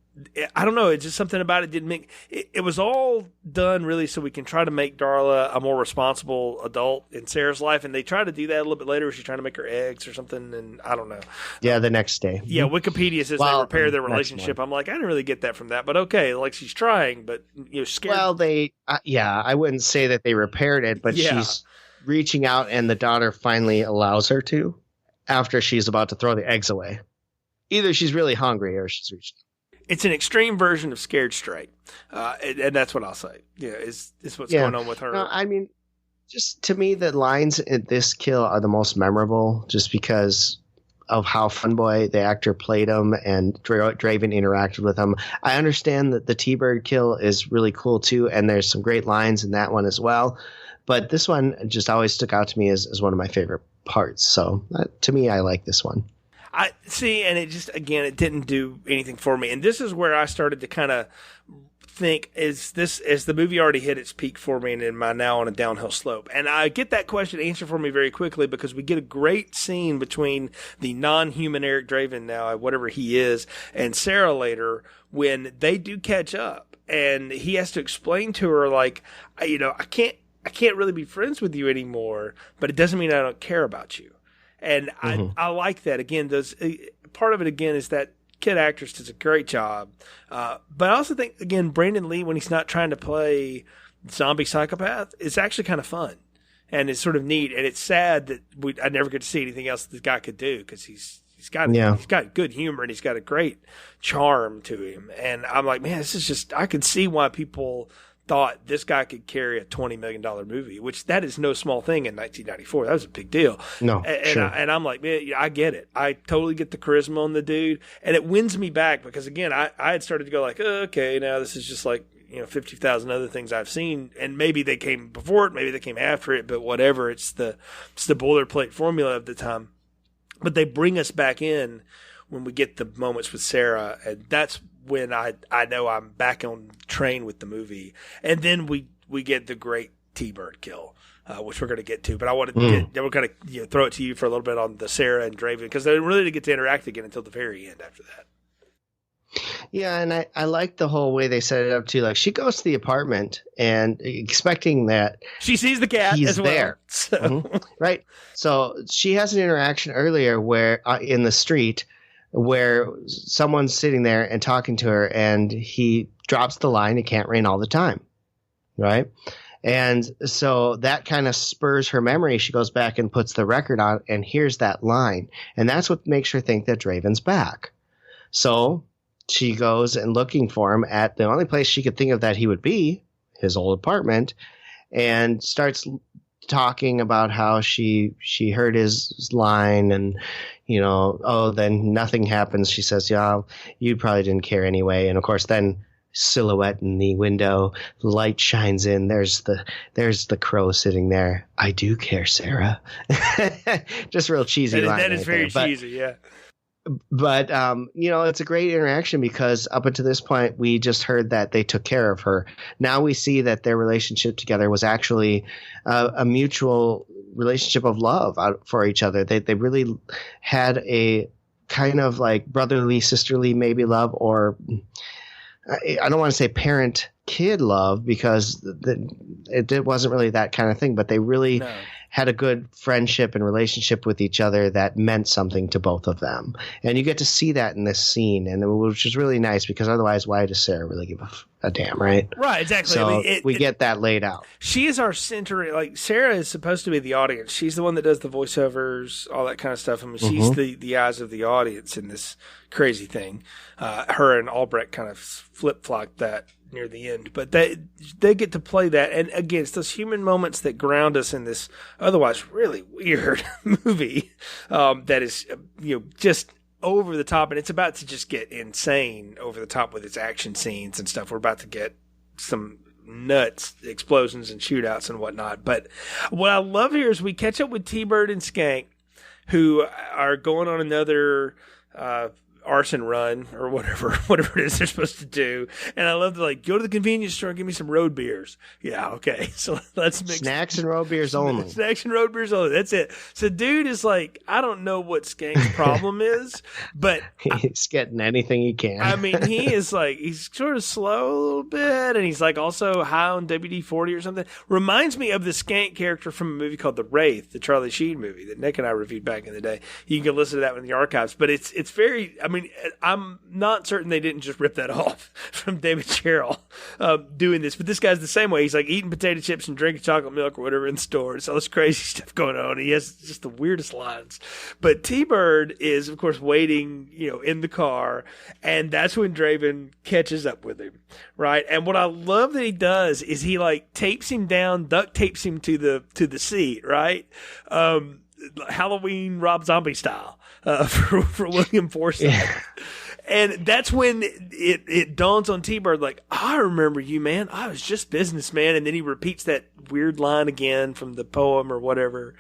Speaker 2: I don't know. It's just something about it didn't make it was all done really so we can try to make Darla a more responsible adult in Sarah's life. And they try to do that a little bit later. She's trying to make her eggs or something. And I don't know.
Speaker 3: Yeah. The next day.
Speaker 2: Yeah. Wikipedia says they repair their relationship. I'm like, I didn't really get that from that, but okay. Like she's trying, but scared.
Speaker 3: Well, I wouldn't say that they repaired it, but she's reaching out and the daughter finally allows her to after she's about to throw the eggs away. Either she's really hungry or she's reached.
Speaker 2: It's an extreme version of Scared Straight, and that's what I'll say. Yeah, is what's going on with her.
Speaker 3: No, I mean, just to me, the lines in this kill are the most memorable, just because of how Funboy, the actor, played him, and Draven interacted with him. I understand that the T-Bird kill is really cool too, and there's some great lines in that one as well. But this one just always stuck out to me as one of my favorite parts. So to me, I like this one.
Speaker 2: I see, and it just, again, it didn't do anything for me. And this is where I started to kind of think, is the movie already hit its peak for me and am I now on a downhill slope? And I get that question answered for me very quickly because we get a great scene between the non-human Eric Draven now, whatever he is, and Sarah later when they do catch up. And he has to explain to her, like, I can't really be friends with you anymore, but it doesn't mean I don't care about you. And I like that. Again, part of it, again, is that kid actress does a great job. But I also think, again, Brandon Lee, when he's not trying to play zombie psychopath, is actually kind of fun. And it's sort of neat. And it's sad that I never get to see anything else this guy could do because he's got good humor and he's got a great charm to him. And I'm like, man, this is just, I could see why people thought this guy could carry a $20 million movie, which that is no small thing in 1994. That was a big deal.
Speaker 3: No, sure.
Speaker 2: And I'm like, man, I get it. I totally get the charisma on the dude. And it wins me back because, again, I had started to go like, okay, now this is just like, 50,000 other things I've seen. And maybe they came before it, maybe they came after it, but whatever. It's the boilerplate formula of the time. But they bring us back in when we get the moments with Sarah, and that's when I know I'm back on train with the movie. And then we get the great T-Bird kill, which we're going to get to. But I wanted to we're going to throw it to you for a little bit on the Sarah and Draven, because they really didn't get to interact again until the very end after that.
Speaker 3: Yeah, and I like the whole way they set it up too. Like, she goes to the apartment and expecting that
Speaker 2: she sees the cat
Speaker 3: he's
Speaker 2: as well.
Speaker 3: There. So. Right. So she has an interaction earlier where in the street where someone's sitting there and talking to her, and he drops the line, "It can't rain all the time." Right. And so that kind of spurs her memory. She goes back and puts the record on and hears that line. And that's what makes her think that Draven's back. So she goes and looking for him at the only place she could think of that he would be, his old apartment, and starts talking about how she heard his line and, then nothing happens. She says, "Yeah, you probably didn't care anyway." And of course, then silhouette in the window, light shines in. There's the crow sitting there. "I do care, Sarah." Just real cheesy line.
Speaker 2: That is very cheesy, yeah.
Speaker 3: But, it's a great interaction because up until this point, we just heard that they took care of her. Now we see that their relationship together was actually a mutual relationship of love for each other. They really had a kind of like brotherly, sisterly maybe love, or I don't want to say parent-kid love because it wasn't really that kind of thing, but they really had a good friendship and relationship with each other that meant something to both of them. And you get to see that in this scene, and which is really nice because otherwise why does Sarah really give a damn, right?
Speaker 2: Right, exactly.
Speaker 3: So we get that laid out.
Speaker 2: She is our center. Like, Sarah is supposed to be the audience. She's the one that does the voiceovers, all that kind of stuff. I mean, she's the eyes of the audience in this crazy thing. Her and Albrecht kind of flip-flopped that near the end, but they get to play that, and again, it's those human moments that ground us in this otherwise really weird movie that is just over the top, and it's about to just get insane over the top with its action scenes and stuff. We're about to get some nuts explosions and shootouts and whatnot. But what I love here is we catch up with T-Bird and Skank, who are going on another arson run or whatever it is they're supposed to do. And I love to go to the convenience store and give me some road beers. Yeah, okay. So let's mix
Speaker 3: snacks and road beers only.
Speaker 2: Snacks and road beers only. That's it. So dude is like, I don't know what Skank's problem is, but
Speaker 3: he's getting anything he can.
Speaker 2: I mean, he's sort of slow a little bit, and he's like also high on WD-40 or something. Reminds me of the Skank character from a movie called The Wraith, the Charlie Sheen movie that Nick and I reviewed back in the day. You can listen to that in the archives, but it's very, I mean, I'm not certain they didn't just rip that off from David Sherrill doing this, but this guy's the same way. He's like eating potato chips and drinking chocolate milk or whatever in the store. It's all this crazy stuff going on. He has just the weirdest lines. But T-Bird is, of course, waiting, in the car, and that's when Draven catches up with him, right? And what I love that he does is he tapes him down, duct tapes him to the seat, right? Halloween Rob Zombie style. For William Forsythe. Yeah. And that's when it dawns on T-Bird, I remember you, man. I was just businessman. And then he repeats that weird line again from the poem or whatever.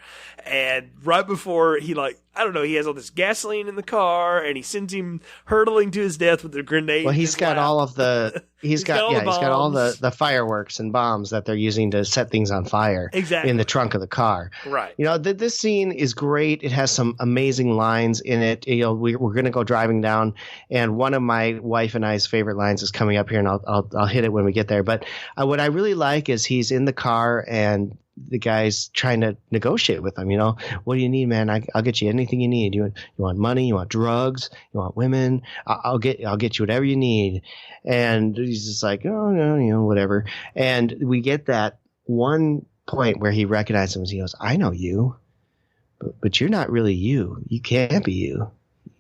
Speaker 2: And right before he he has all this gasoline in the car, and he sends him hurtling to his death with a grenade.
Speaker 3: Well, he's got all of the he's got all the fireworks and bombs that they're using to set things on fire.
Speaker 2: Exactly.
Speaker 3: In the trunk of the car.
Speaker 2: Right.
Speaker 3: This scene is great. It has some amazing lines in it. We're going to go driving down, and one of my wife and I's favorite lines is coming up here, and I'll hit it when we get there. But what I really like is he's in the car, and the guy's trying to negotiate with him. What do you need, man? I'll get you anything you need. You want money? You want drugs? You want women? I'll get you whatever you need. And he's just like, oh no, whatever. And we get that one point where he recognizes him. He goes, I know you, but you're not really you. You can't be you.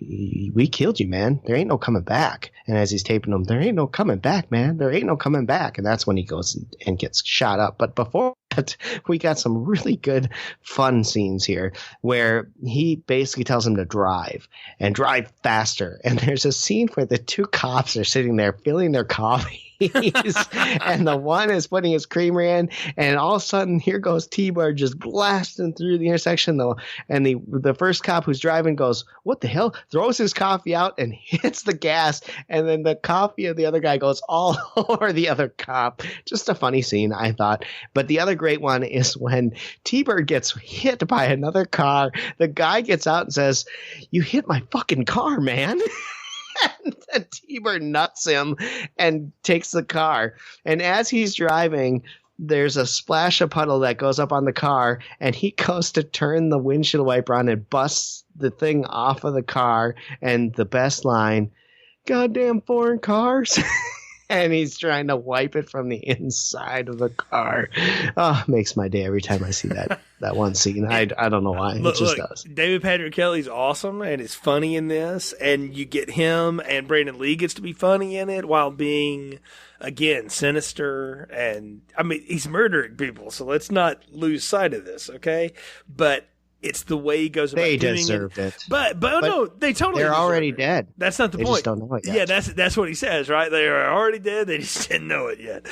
Speaker 3: We killed you, man. There ain't no coming back. And as he's taping them, there ain't no coming back, man. There ain't no coming back. And that's when he goes and gets shot up. But before that, we got some really good fun scenes here where he basically tells him to drive and drive faster. And there's a scene where the two cops are sitting there filling their coffee. And the one is putting his creamer in, and all of a sudden here goes T-Bird just blasting through the intersection, and the first cop who's driving goes, what the hell, throws his coffee out and hits the gas, and then the coffee of the other guy goes all over the other cop. Just a funny scene, I thought. But the other great one is when T-Bird gets hit by another car. The guy gets out and says, you hit my fucking car, man. And then T-Bird nuts him and takes the car. And as he's driving, there's a splash of puddle that goes up on the car, and he goes to turn the windshield wiper on and busts the thing off of the car. And the best line, goddamn foreign cars. And he's trying to wipe it from the inside of the car. Oh, makes my day every time I see that one scene. I don't know why. It just does.
Speaker 2: David Patrick Kelly's awesome and is funny in this. And you get him, and Brandon Lee gets to be funny in it while being, again, sinister. And, I mean, he's murdering people, so let's not lose sight of this, okay? But it's the way he goes about doing it. They
Speaker 3: deserved it.
Speaker 2: But no, they totally
Speaker 3: They're already dead.
Speaker 2: That's not the point.
Speaker 3: They just don't know it yet.
Speaker 2: Yeah, that's what he says, right? They are already dead. They just didn't know it yet.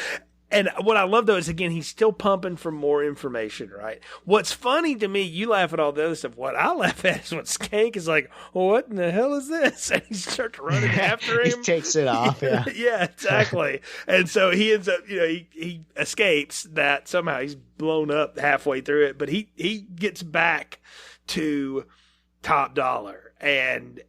Speaker 2: And what I love, though, is, again, he's still pumping for more information, right? What's funny to me, you laugh at all the other stuff. What I laugh at is when Skank is like, well, what in the hell is this? And he starts running after him.
Speaker 3: He takes it off, yeah.
Speaker 2: Yeah, exactly. And so he ends up, he escapes that. Somehow he's blown up halfway through it. But he gets back to Top Dollar and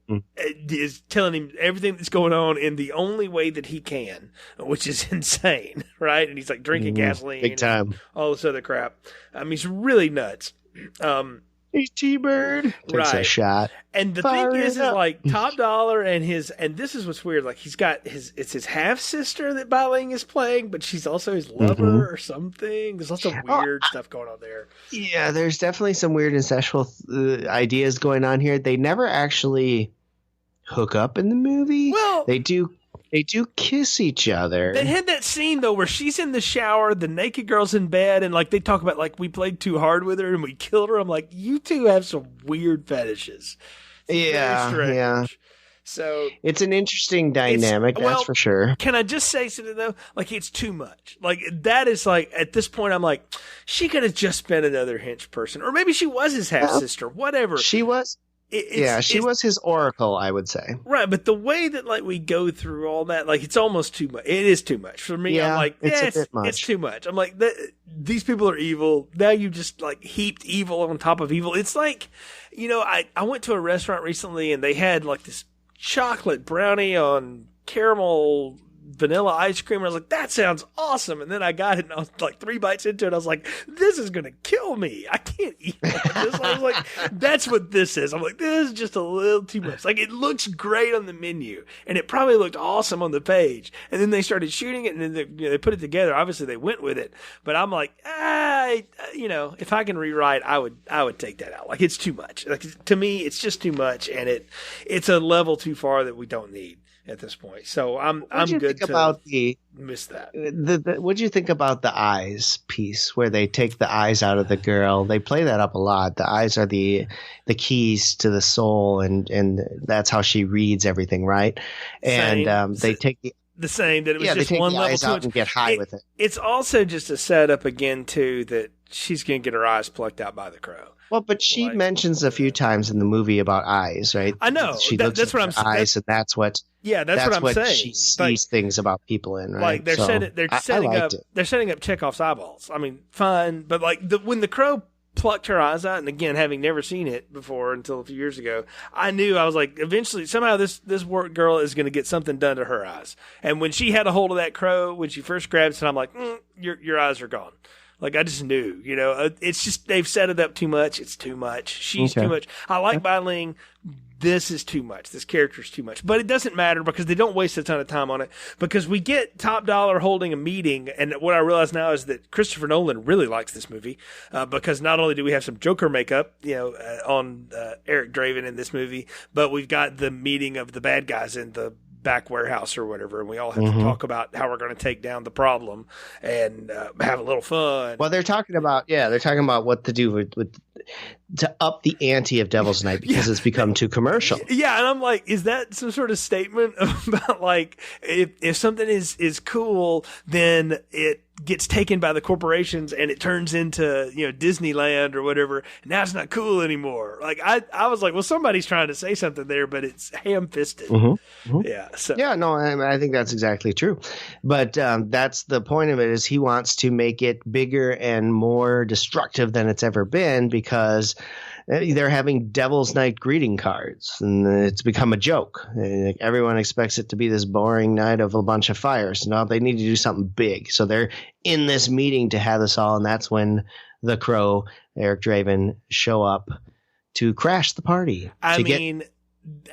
Speaker 2: is telling him everything that's going on in the only way that he can, which is insane, right? And he's like drinking gasoline,
Speaker 3: big time,
Speaker 2: all this other crap. He's really nuts.
Speaker 3: He's T-Bird. Takes a shot.
Speaker 2: And the thing is like Top Dollar and this is what's weird. Like it's his half sister that Bai Ling is playing, but she's also his lover or something. There's lots of weird stuff going on there.
Speaker 3: Yeah, there's definitely some weird incestual ideas going on here. They never actually hook up in the movie.
Speaker 2: Well,
Speaker 3: they do kiss each other.
Speaker 2: They had that scene, though, where she's in the shower, the naked girl's in bed, and, like, they talk about, like, we played too hard with her and we killed her. I'm like, you two have some weird fetishes.
Speaker 3: Yeah.
Speaker 2: So
Speaker 3: it's an interesting dynamic, that's for sure.
Speaker 2: Can I just say something, though? Like, it's too much. Like, that is, like, at this point, I'm like, she could have just been another hench person. Or maybe she was his half-sister, whatever.
Speaker 3: She was. She was his oracle, I would say.
Speaker 2: Right, but the way that like we go through all that, like it's almost too much. It is too much for me.
Speaker 3: Yeah,
Speaker 2: I'm like,
Speaker 3: it's a bit much.
Speaker 2: It's too much. I'm like, these people are evil. Now you just like heaped evil on top of evil. It's like, I went to a restaurant recently and they had like this chocolate brownie on caramel vanilla ice cream. And I was like, that sounds awesome. And then I got it and I was like 3 bites into it. I was like, this is going to kill me. I can't eat this. I was like, that's what this is. I'm like, this is just a little too much. Like, it looks great on the menu and it probably looked awesome on the page. And then they started shooting it and then they put it together. Obviously they went with it, but I'm like, if I can rewrite, I would take that out. Like, it's too much. Like, to me, it's just too much. And it's a level too far that we don't need at this point. So I'm good to miss that.
Speaker 3: What do you think about the eyes piece where they take the eyes out of the girl? They play that up a lot. The eyes are the keys to the soul, and that's how she reads everything, right? And they take
Speaker 2: the same, that it was just
Speaker 3: they take
Speaker 2: one
Speaker 3: the
Speaker 2: level
Speaker 3: eyes out and get high with it.
Speaker 2: It's also just a setup again too that she's going to get her eyes plucked out by the crow.
Speaker 3: Well, but she mentions a few times in the movie about eyes, right?
Speaker 2: I know.
Speaker 3: She looks at her eyes, and that's what
Speaker 2: I'm saying.
Speaker 3: She sees things about people in, right?
Speaker 2: Like they're setting up Chekhov's eyeballs. I mean, fine, but like when the crow plucked her eyes out, and again, having never seen it before until a few years ago, I was like, eventually, somehow this work girl is going to get something done to her eyes. And when she had a hold of that crow, when she first grabbed it, I'm like, your eyes are gone. Like, I just knew, it's just, they've set it up too much. It's too much. She's too much. I like Bai Ling. This is too much. This character is too much. But it doesn't matter because they don't waste a ton of time on it, because we get Top Dollar holding a meeting. And what I realize now is that Christopher Nolan really likes this movie, because not only do we have some Joker makeup, on Eric Draven in this movie, but we've got the meeting of the bad guys in the back warehouse or whatever, and we all have to talk about how we're going to take down the problem and have a little fun.
Speaker 3: Well, they're talking about what to do with to up the ante of Devil's Night because it's become too commercial.
Speaker 2: Yeah, and I'm like, is that some sort of statement about like if something is cool, then it gets taken by the corporations and it turns into Disneyland or whatever. Now it's not cool anymore. Like I was like, well, somebody's trying to say something there, but it's ham-fisted. Yeah. So
Speaker 3: yeah, no, I think that's exactly true. But that's the point of it, is he wants to make it bigger and more destructive than it's ever been, because they're having Devil's Night greeting cards, and it's become a joke. Everyone expects it to be this boring night of a bunch of fires. No, they need to do something big. So they're in this meeting to have this all, and that's when the Crow, Eric Draven, show up to crash the party.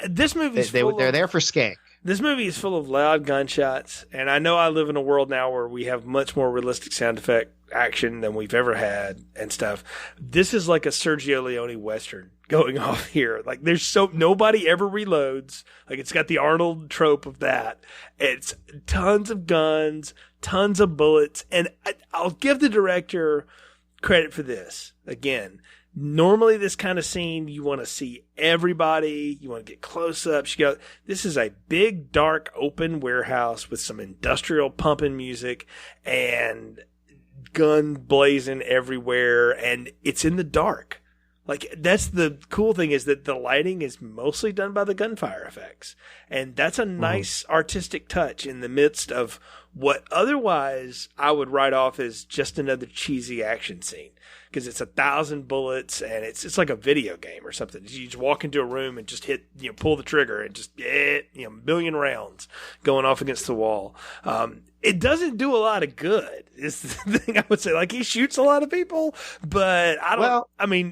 Speaker 2: This movie
Speaker 3: they're there for Skank.
Speaker 2: This movie is full of loud gunshots, and I know I live in a world now where we have much more realistic sound effect action than we've ever had and stuff. This is like a Sergio Leone Western going off here. Like, nobody ever reloads. Like, it's got the Arnold trope of that. It's tons of guns, tons of bullets, and I'll give the director credit for this. Again, Normally, this kind of scene, you want to see everybody. You want to get close-ups. You go, this is a big, dark, open warehouse with some industrial pumping music and gun blazing everywhere, and it's in the dark. Like, that's the cool thing, is that the lighting is mostly done by the gunfire effects. And that's a nice artistic touch in the midst of what otherwise I would write off as just another cheesy action scene. Because it's 1,000 bullets, and it's like a video game or something. You just walk into a room and just hit, pull the trigger, and just, million rounds going off against the wall. It doesn't do a lot of good, is the thing I would say. Like, he shoots a lot of people, but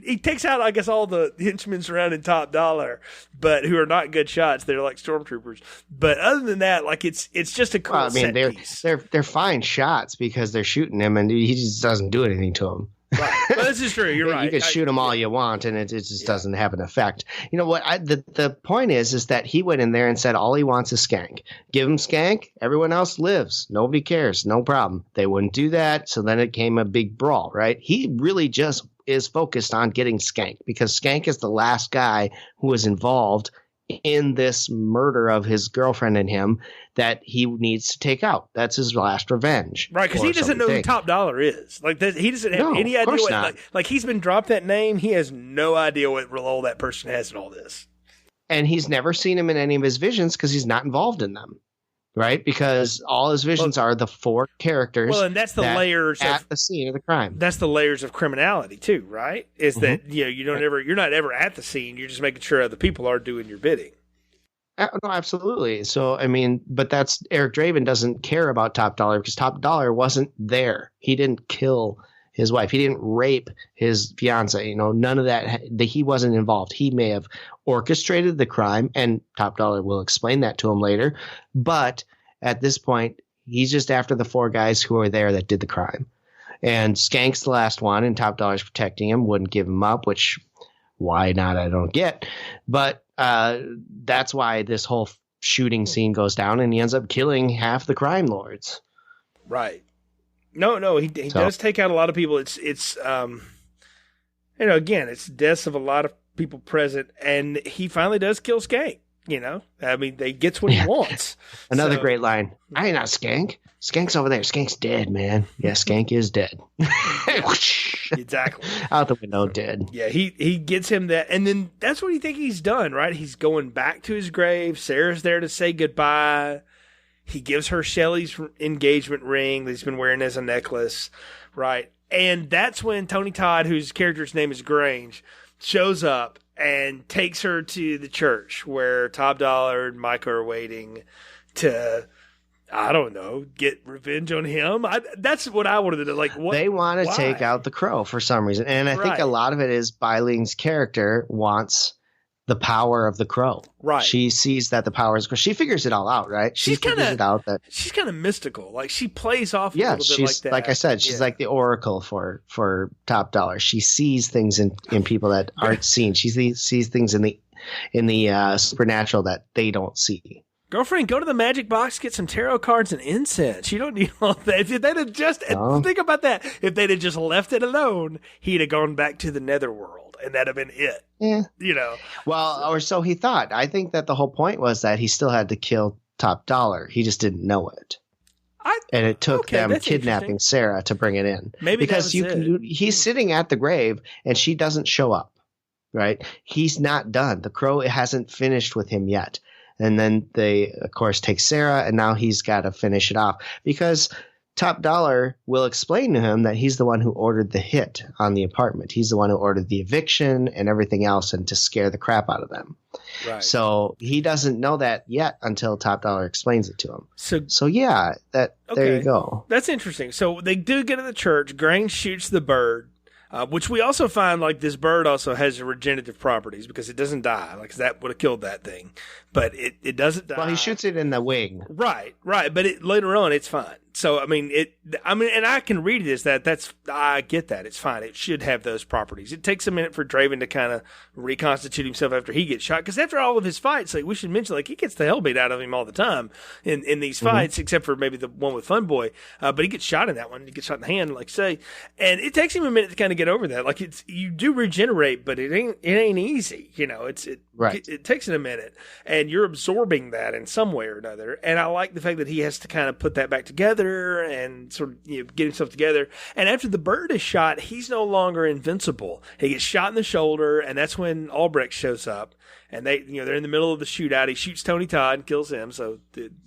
Speaker 2: he takes out, I guess, all the henchmen surrounding Top Dollar, but who are not good shots. They're like stormtroopers. But other than that, like, it's just a cool set piece.
Speaker 3: They're fine shots because they're shooting him, and he just doesn't do anything to them.
Speaker 2: Right. Well, this is true. You're right.
Speaker 3: You can shoot them all you want, and it just doesn't have an effect. You know what? The point is that he went in there and said all he wants is Skank. Give him Skank. Everyone else lives. Nobody cares. No problem. They wouldn't do that, so then it came a big brawl, right? He really just is focused on getting Skank because Skank is the last guy who was involved in this murder of his girlfriend and him that he needs to take out. That's his last revenge.
Speaker 2: Right, because he doesn't know who Top Dollar is. Like, he doesn't have any idea what, like he's been dropped that name. He has no idea what role that person has in all this.
Speaker 3: And he's never seen him in any of his visions because he's not involved in them. Right? Because all his visions are the four characters.
Speaker 2: Well, and that's the layers
Speaker 3: at the scene of the crime.
Speaker 2: That's the layers of criminality too, right? Is that you're not ever at the scene. You're just making sure other people are doing your bidding.
Speaker 3: No, absolutely. So, but that's Eric Draven doesn't care about Top Dollar because Top Dollar wasn't there. He didn't kill his wife. He didn't rape his fiance. None of that. He wasn't involved. He may have orchestrated the crime, and Top Dollar will explain that to him later. But at this point, he's just after the four guys who are there that did the crime. And Skank's the last one, and Top Dollar's protecting him, wouldn't give him up, which why not, I don't get. But that's why this whole shooting scene goes down, and he ends up killing half the crime lords.
Speaker 2: Right. No, he does take out a lot of people. It's again, it's deaths of a lot of people present, and he finally does kill Skank. They gets what he wants.
Speaker 3: Another great line. I ain't not Skank. Skank's over there. Skank's dead, man. Yeah, Skank is dead.
Speaker 2: Exactly.
Speaker 3: Out the window, dead.
Speaker 2: Yeah, he gets him that, and then that's what you think he's done, right? He's going back to his grave. Sarah's there to say goodbye. He gives her Shelley's engagement ring that he's been wearing as a necklace, right? And that's when Tony Todd, whose character's name is Grange, shows up and takes her to the church where Top Dollar and Micah are waiting to, I don't know, get revenge on him. That's what I wanted to do. Like, what?
Speaker 3: They want to take out the Crow for some reason. And I think a lot of it is Beiling's character wants the power of the Crow.
Speaker 2: Right.
Speaker 3: She sees that the power is, she figures it all out, right? She figures it out that
Speaker 2: she's kind of mystical. Like, she plays off a little bit like that.
Speaker 3: Like I said, she's like the oracle for Top Dollar. She sees things in people that aren't seen. She sees things in the supernatural that they don't see.
Speaker 2: Girlfriend, go to the magic box, get some tarot cards and incense. You don't need all that. If they'd have just think about that. If they'd have just left it alone, he'd have gone back to the netherworld, and that'd have been it.
Speaker 3: Yeah. Well, or so he thought. I think that the whole point was that he still had to kill Top Dollar. He just didn't know it. And it took them kidnapping Sarah to bring it in.
Speaker 2: Maybe because
Speaker 3: he's sitting at the grave and she doesn't show up. Right? He's not done. The Crow hasn't finished with him yet. And then they, of course, take Sarah, and now he's got to finish it off because Top Dollar will explain to him that he's the one who ordered the hit on the apartment. He's the one who ordered the eviction and everything else, and to scare the crap out of them.
Speaker 2: Right.
Speaker 3: So he doesn't know that yet until Top Dollar explains it to him.
Speaker 2: So
Speaker 3: yeah, there you go.
Speaker 2: That's interesting. So they do get to the church. Grange shoots the bird. Which we also find, like, this bird also has regenerative properties because it doesn't die. Like, that would have killed that thing. But it doesn't die.
Speaker 3: Well, he shoots it in the wing.
Speaker 2: Right. But later on, it's fine. So, I mean, and I can read it as I get that. It's fine. It should have those properties. It takes a minute for Draven to kind of reconstitute himself after he gets shot. Because after all of his fights, like we should mention, like he gets the hell beat out of him all the time in these fights, except for maybe the one with Fun Boy. But he gets shot in that one. He gets shot in the hand, like say. And it takes him a minute to kind of get over that. Like you do regenerate, but it ain't easy. You know, it takes it a minute. And you're absorbing that in some way or another. And I like the fact that he has to kind of put that back together and sort of get himself together. And after the bird is shot, he's no longer invincible. He gets shot in the shoulder, and that's when Albrecht shows up. And they're in the middle of the shootout. He shoots Tony Todd and kills him. So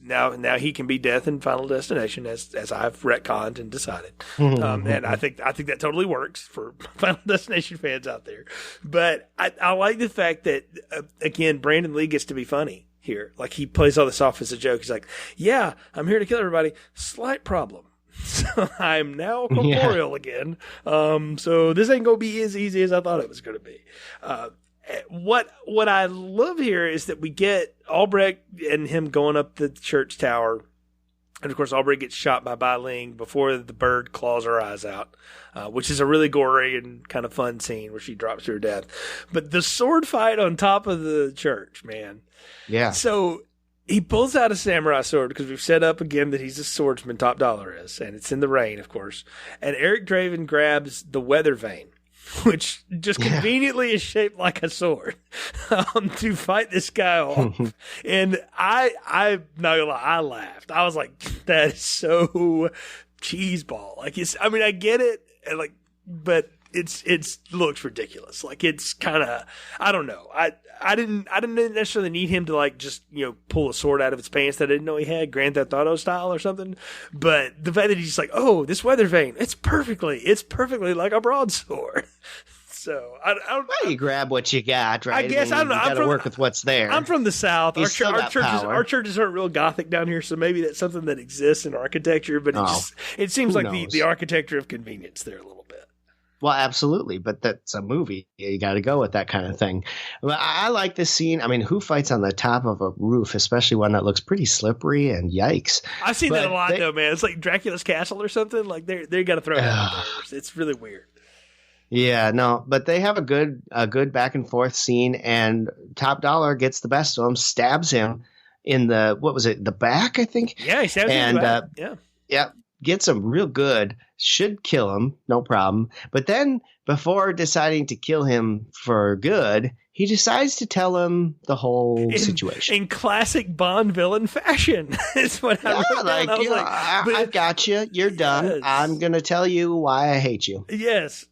Speaker 2: now he can be Death in Final Destination, as I've retconned and decided. And I think that totally works for Final Destination fans out there. But I like the fact that again, Brandon Lee gets to be funny here. Like he plays all this off as a joke. He's like, yeah, I'm here to kill everybody. Slight problem. So I'm now corporeal again. So this ain't going to be as easy as I thought it was going to be. What I love here is that we get Albrecht and him going up the church tower. And of course, Albrecht gets shot by Bai Ling before the bird claws her eyes out, which is a really gory and kind of fun scene where she drops to her death. But the sword fight on top of the church, man.
Speaker 3: Yeah.
Speaker 2: So he pulls out a samurai sword because we've set up again that he's a swordsman, Top Dollar is, and it's in the rain, of course. And Eric Draven grabs the weather vane, which just conveniently is shaped like a sword, to fight this guy off. And I'm not gonna lie, I laughed. I was like, that is so cheeseball. Like I get it, and like, but it looks ridiculous. Like it's kind of, I don't know. I didn't necessarily need him to like just, pull a sword out of his pants that I didn't know he had, Grand Theft Auto style or something. But the fact that he's just like, oh, this weather vane, it's perfectly like a broadsword. So
Speaker 3: you grab what you got, right?
Speaker 2: I guess I don't know.
Speaker 3: You got to work with what's there.
Speaker 2: I'm from the South. Our churches aren't real Gothic down here, so maybe that's something that exists in architecture. But it seems like the architecture of convenience there a little bit.
Speaker 3: Well, absolutely, but that's a movie. You got to go with that kind of thing. But I like this scene. I mean, who fights on the top of a roof, especially one that looks pretty slippery? And yikes!
Speaker 2: I've seen that a lot, though, man. It's like Dracula's Castle or something. Like they got to throw it out there. It's really weird.
Speaker 3: Yeah, no, but they have a good back and forth scene, and Top Dollar gets the best of him, stabs him in the back, I think.
Speaker 2: Yeah, he stabs him in the back.
Speaker 3: Yeah, gets him real good. Should kill him, no problem. But then, before deciding to kill him for good, he decides to tell him the whole situation.
Speaker 2: In classic Bond villain fashion. It's what I wrote down.
Speaker 3: I've got you. You're done. Yes. I'm going to tell you why I hate you.
Speaker 2: Yes.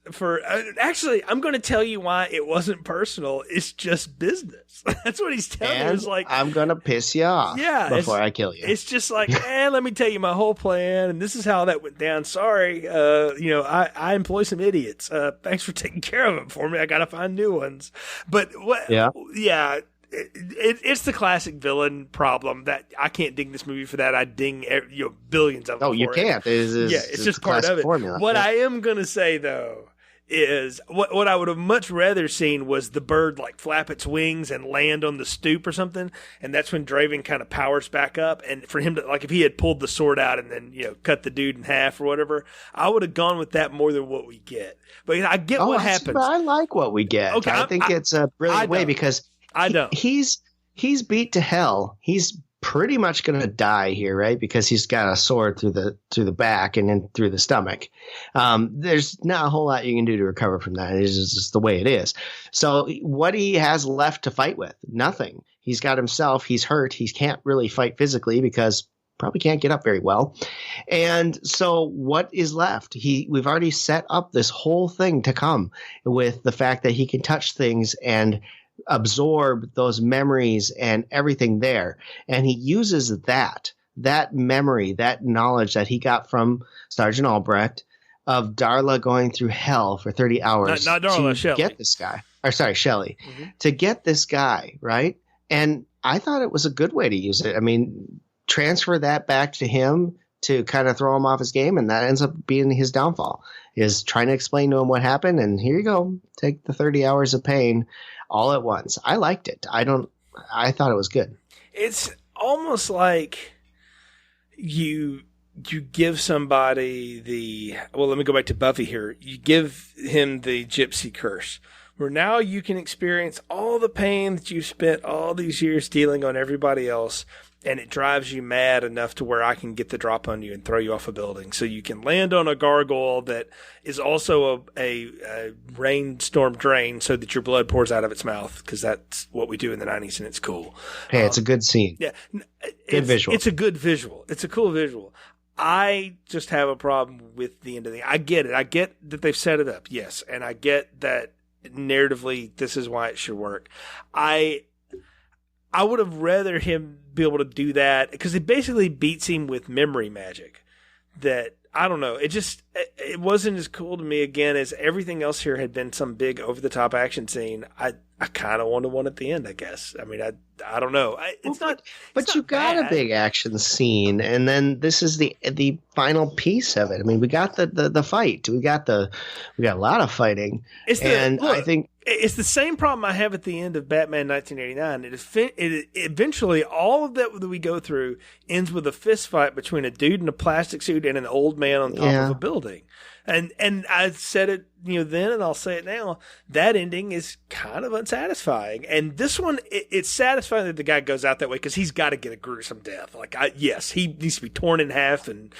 Speaker 2: Actually, I'm going to tell you why it wasn't personal. It's just business. That's what he's telling you. It's like,
Speaker 3: I'm going to piss you off before I kill you.
Speaker 2: It's just like, let me tell you my whole plan, and this is how that went down. Sorry. I employ some idiots. Thanks for taking care of them for me. I got to find new ones. But it's the classic villain problem that I can't ding this movie for that. I ding billions of them.
Speaker 3: Oh, you can't.
Speaker 2: It's just part of it.
Speaker 3: Formula.
Speaker 2: What I am gonna say though is what I would have much rather seen was the bird like flap its wings and land on the stoop or something, and that's when Draven kind of powers back up. And for him to like, if he had pulled the sword out and then cut the dude in half or whatever, I would have gone with that more than what we get. But I get what happens.
Speaker 3: I like what we get. Okay, I think it's a brilliant way because he's beat to hell. He's pretty much going to die here, right? Because he's got a sword through the back and then through the stomach. There's not a whole lot you can do to recover from that. It's just the way it is. So what he has left to fight with? Nothing. He's got himself. He's hurt. He can't really fight physically because probably can't get up very well. And so what is left? We've already set up this whole thing to come with the fact that he can touch things and absorb those memories and everything there. And he uses that memory, that knowledge that he got from Sergeant Albrecht of Darla going through hell for 30 hours
Speaker 2: not Darla,
Speaker 3: to
Speaker 2: Shelley.
Speaker 3: Get this guy. Or sorry, Shelley. Mm-hmm. To get this guy, right? And I thought it was a good way to use it. I mean, transfer that back to him to kind of throw him off his game, and that ends up being his downfall, is trying to explain to him what happened, and here you go. Take the 30 hours of pain all at once. I liked it. I thought it was good.
Speaker 2: It's almost like you you give somebody let me go back to Buffy here. You give him the gypsy curse, where now you can experience all the pain that you've spent all these years dealing on everybody else, and it drives you mad enough to where I can get the drop on you and throw you off a building. So you can land on a gargoyle that is also a rainstorm drain so that your blood pours out of its mouth, because that's what we do in the 90s, and it's cool.
Speaker 3: Hey, it's a good scene.
Speaker 2: Yeah.
Speaker 3: Good visual.
Speaker 2: It's a good visual. It's a cool visual. I just have a problem with the end of the. I get it. I get that they've set it up. Yes. And I get that narratively this is why it should work. I would have rather him be able to do that, because it basically beats him with memory magic. That, I don't know, it wasn't as cool to me again as everything else here had been some big over the top action scene. I kind of wanted one at the end, I guess. I mean, I don't know.
Speaker 3: But you got a big action scene, and then this is the final piece of it. I mean, we got the fight. We got a lot of fighting. I think
Speaker 2: it's the same problem I have at the end of Batman 1989. It eventually, all of that we go through ends with a fist fight between a dude in a plastic suit and an old man on top of a building. And I said it, then, and I'll say it now. That ending is kind of unsatisfying. And this one, it's satisfying that the guy goes out that way, because he's got to get a gruesome death. Like, yes, he needs to be torn in half and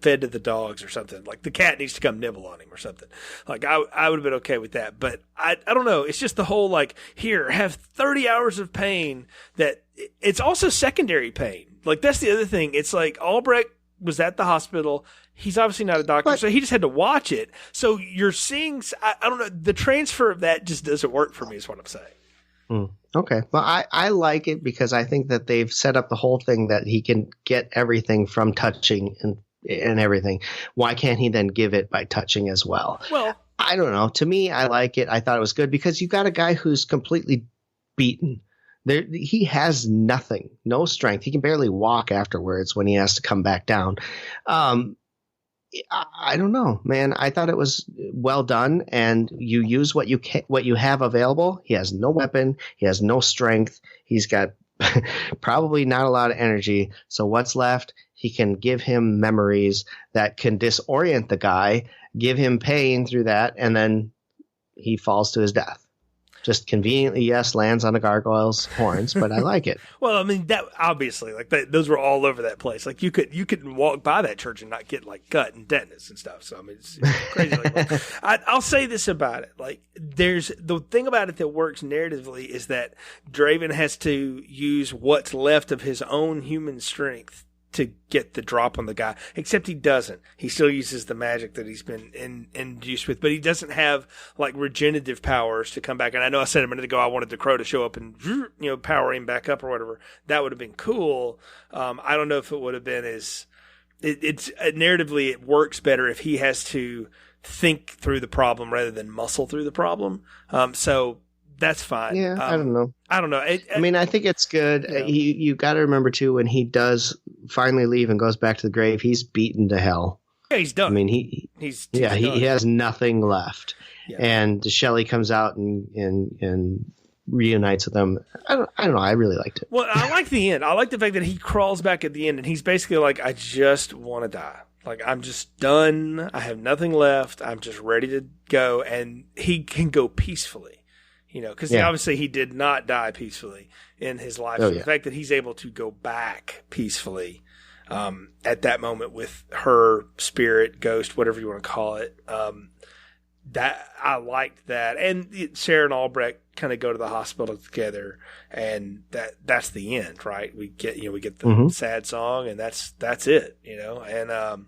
Speaker 2: fed to the dogs or something. Like, the cat needs to come nibble on him or something. Like, I would have been okay with that. But I don't know. It's just the whole, like, here, have 30 hours of pain. That it's also secondary pain. Like, that's the other thing. It's like Albrecht was at the hospital. He's obviously not a doctor, so he just had to watch it. So you're seeing, I don't know, the transfer of that just doesn't work for me, is what I'm saying.
Speaker 3: Okay. Well, I like it because I think that they've set up the whole thing that he can get everything from touching and everything. Why can't he then give it by touching as well?
Speaker 2: Well,
Speaker 3: I don't know. To me, I like it. I thought it was good because you got a guy who's completely beaten. He has nothing, no strength. He can barely walk afterwards when he has to come back down. I don't know, man. I thought it was well done, and you use what you have available. He has no weapon. He has no strength. He's got probably not a lot of energy. So what's left? He can give him memories that can disorient the guy, give him pain through that, and then he falls to his death. Just conveniently, yes, lands on a gargoyle's horns, but I like it.
Speaker 2: Well, I mean, that obviously, like those were all over that place. Like you couldn't walk by that church and not get like gut and tetanus and stuff. So I mean, it's crazy. I'll say this about it: like, there's the thing about it that works narratively is that Draven has to use what's left of his own human strength to get the drop on the guy, except he doesn't. He still uses the magic that he's been induced with, but he doesn't have like regenerative powers to come back. And I know I said a minute ago I wanted the Crow to show up and power him back up or whatever. That would have been cool. I don't know if it would have been as it's narratively it works better if he has to think through the problem rather than muscle through the problem. So that's fine.
Speaker 3: Yeah, I don't know.
Speaker 2: I don't know.
Speaker 3: I mean, I think it's good. You got to remember too, when he does finally leave and goes back to the grave, he's beaten to hell.
Speaker 2: Yeah, he's done.
Speaker 3: I mean, he's done. He has nothing left. Yeah. And Shelley comes out and reunites with them. I don't know. I really liked it.
Speaker 2: Well, I like the end. I like the fact that he crawls back at the end and he's basically like, I just want to die. Like, I'm just done. I have nothing left. I'm just ready to go. And he can go peacefully. Because obviously he did not die peacefully in his life. So the fact that he's able to go back peacefully at that moment with her spirit, ghost, whatever you want to call it, that I liked that. And Sarah and Albrecht kind of go to the hospital together, and that's the end, right? We get the sad song, and that's it, And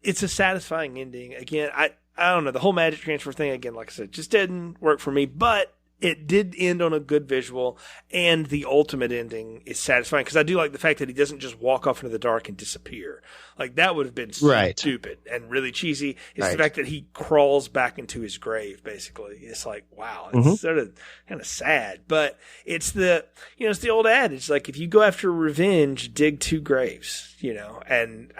Speaker 2: it's a satisfying ending. Again, I don't know. The whole magic transfer thing, again, like I said, just didn't work for me. But it did end on a good visual, and the ultimate ending is satisfying. Because I do like the fact that he doesn't just walk off into the dark and disappear. Like, that would have been stupid and really cheesy. It's the fact that he crawls back into his grave, basically. It's like, wow, it's sort of kind of sad. But it's the old adage, like, if you go after revenge, dig 2 graves, and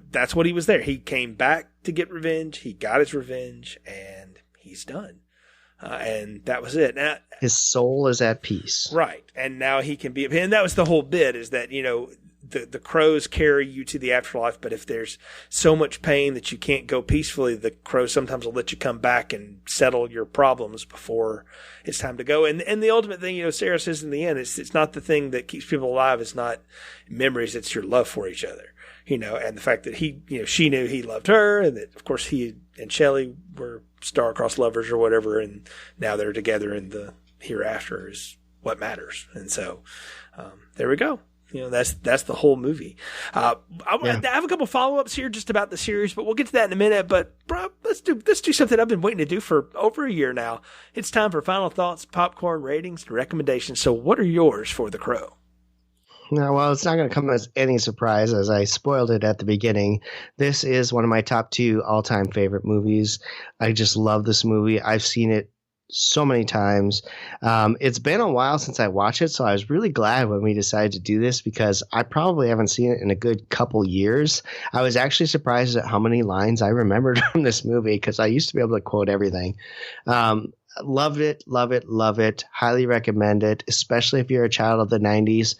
Speaker 2: that's what he was there. He came back to get revenge. He got his revenge, and he's done. And that was it. Now,
Speaker 3: his soul is at peace.
Speaker 2: Right. And now he can be, and that was the whole bit, is that, the crows carry you to the afterlife, but if there's so much pain that you can't go peacefully, the crows sometimes will let you come back and settle your problems before it's time to go. And the ultimate thing, you know, Sarah says in the end, it's not the thing that keeps people alive. It's not memories. It's your love for each other, you know, and the fact that she knew he loved her, and that of course he and Shelley were star-crossed lovers or whatever, and now they're together in the hereafter is what matters. And so there we go. You know, that's the whole movie. I have a couple follow-ups here just about the series, but we'll get to that in a minute. But bro, let's do something I've been waiting to do for over a year now. It's time for final thoughts, popcorn ratings, and recommendations. So what are yours for The Crow?
Speaker 3: No, well, it's not going to come as any surprise, as I spoiled it at the beginning. This is one of my top 2 all-time favorite movies. I just love this movie. I've seen it so many times. It's been a while since I watched it, so I was really glad when we decided to do this, because I probably haven't seen it in a good couple years. I was actually surprised at how many lines I remembered from this movie, because I used to be able to quote everything. Loved it, love it, love it. Highly recommend it, especially if you're a child of the 90s.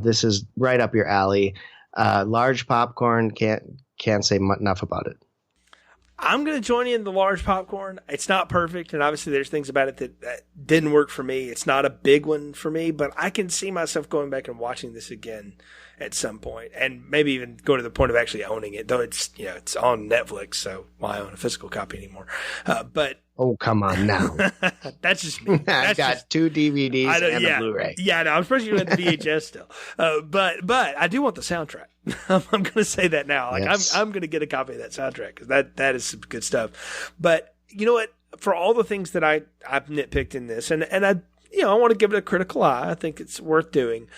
Speaker 3: This is right up your alley. Large popcorn, can't say enough about it.
Speaker 2: I'm going to join you in the large popcorn. It's not perfect, and obviously there's things about it that didn't work for me. It's not a big one for me, but I can see myself going back and watching this again at some point, and maybe even go to the point of actually owning it, though it's, you know, it's on Netflix, so why own a physical copy anymore? But
Speaker 3: oh, come on now.
Speaker 2: That's just me.
Speaker 3: I've got 2 DVDs and a Blu-ray.
Speaker 2: Yeah, no, I'm surprised you had the VHS still. But I do want the soundtrack. I'm going to say that now. Like, yes. I'm going to get a copy of that soundtrack, because that is some good stuff. But you know what? For all the things that I've nitpicked in this, and I want to give it a critical eye. I think it's worth doing.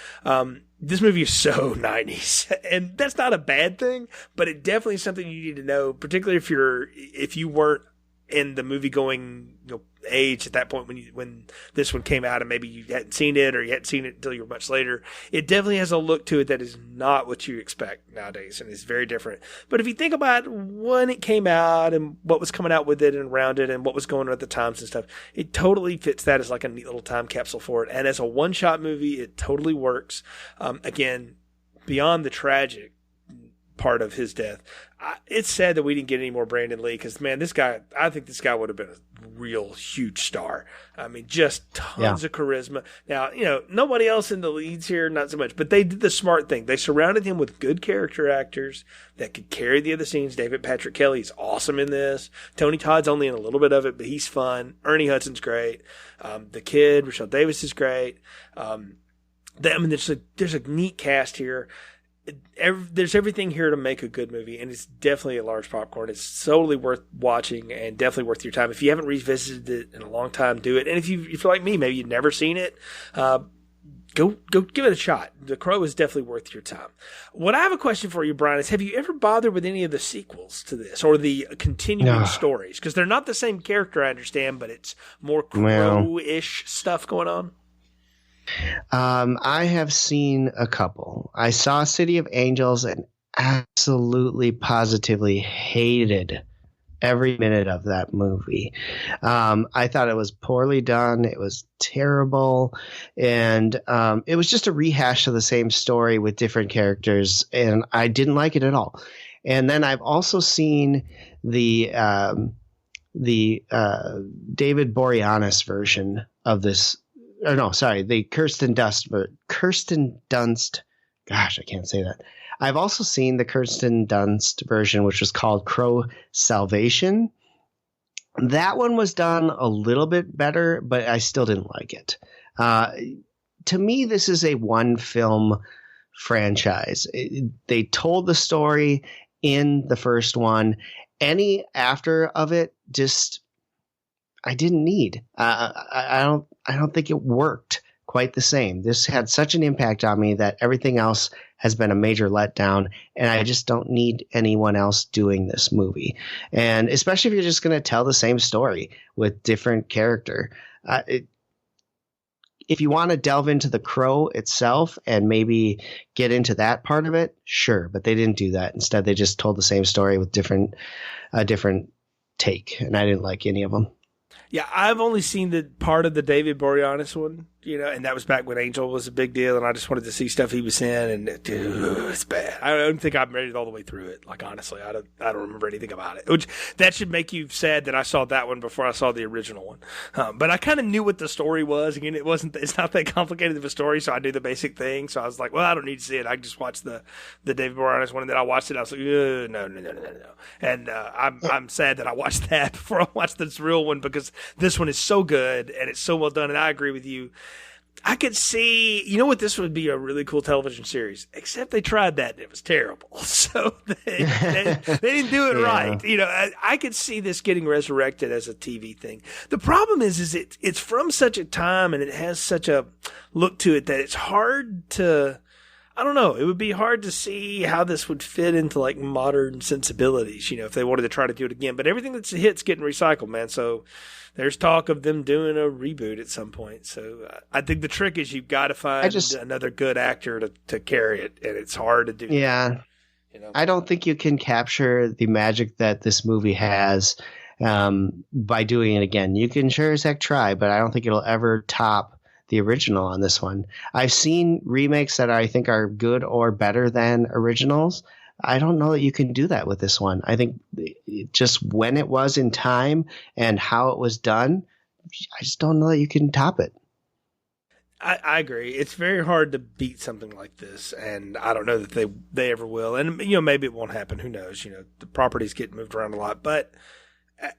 Speaker 2: This movie is so 90s, and that's not a bad thing, but it definitely is something you need to know, particularly if you weren't in the movie going age at that point when this one came out, and maybe you hadn't seen it, or you hadn't seen it until you were much later. It definitely has a look to it that is not what you expect nowadays, and it's very different. But if you think about when it came out and what was coming out with it and around it and what was going on at the times and stuff, it totally fits that as like a neat little time capsule for it. And as a one-shot movie, it totally works. Again, beyond the tragic part of his death, it's sad that we didn't get any more Brandon Lee, because man, I think this guy would have been a real huge star. I mean, just tons of charisma. Now, nobody else in the leads here, not so much, but they did the smart thing. They surrounded him with good character actors that could carry the other scenes. David Patrick Kelly is awesome in this. Tony Todd's only in a little bit of it, but he's fun. Ernie Hudson's great. The kid, Rochelle Davis, is great. There's a neat cast here. There's everything here to make a good movie, and it's definitely a large popcorn. It's totally worth watching and definitely worth your time. If you haven't revisited it in a long time, do it. And if you're like me, maybe you've never seen it, go give it a shot. The Crow is definitely worth your time. What I have a question for you, Brian, is have you ever bothered with any of the sequels to this, or the continuing stories? Because they're not the same character, I understand, but it's more Crow-ish stuff going on.
Speaker 3: I have seen a couple. I saw City of Angels and absolutely positively hated every minute of that movie. I thought it was poorly done. It was terrible. And it was just a rehash of the same story with different characters, and I didn't like it at all. And then I've also seen the David Boreanaz version of this. Or no, sorry, the Kirsten Dunst. Gosh, I can't say that. I've also seen the Kirsten Dunst version, which was called Crow Salvation. That one was done a little bit better, but I still didn't like it. To me, this is a one-film franchise. They told the story in the first one. Any after of it, just I didn't need. I don't think it worked quite the same. This had such an impact on me that everything else has been a major letdown, and I just don't need anyone else doing this movie. And especially if you're just going to tell the same story with different character. If you want to delve into the Crow itself and maybe get into that part of it, sure, but they didn't do that. Instead, they just told the same story with a different take, and I didn't like any of them.
Speaker 2: Yeah, I've only seen the part of the David Boreanaz one, and that was back when Angel was a big deal, and I just wanted to see stuff he was in, and dude, it's bad. I don't think I've made it all the way through it. Like, honestly, I don't remember anything about it. Which, that should make you sad that I saw that one before I saw the original one. But I kind of knew what the story was. Again, it's not that complicated of a story, so I knew the basic thing. So I was like, well, I don't need to see it. I can just watch the David Boreanaz one, and then I watched it. I was like, no. And I'm sad that I watched that before I watched this real one, because this one is so good and it's so well done. And I agree with you. I could see, this would be a really cool television series, except they tried that and it was terrible. So they didn't do it right. I could see this getting resurrected as a TV thing. The problem is it's from such a time and it has such a look to it that it's hard to, I don't know. It would be hard to see how this would fit into like modern sensibilities, if they wanted to try to do it again. But everything that's a hit's getting recycled, man. So there's talk of them doing a reboot at some point. So I think the trick is you've got to find another good actor to carry it, and it's hard to do.
Speaker 3: Yeah. I don't think you can capture the magic that this movie has by doing it again. You can sure as heck try, but I don't think it'll ever top the original on this one. I've seen remakes that I think are good or better than originals. I don't know that you can do that with this one. I think just when it was in time and how it was done, I just don't know that you can top it.
Speaker 2: I agree. It's very hard to beat something like this, and I don't know that they ever will. And, maybe it won't happen. Who knows? The properties get moved around a lot. But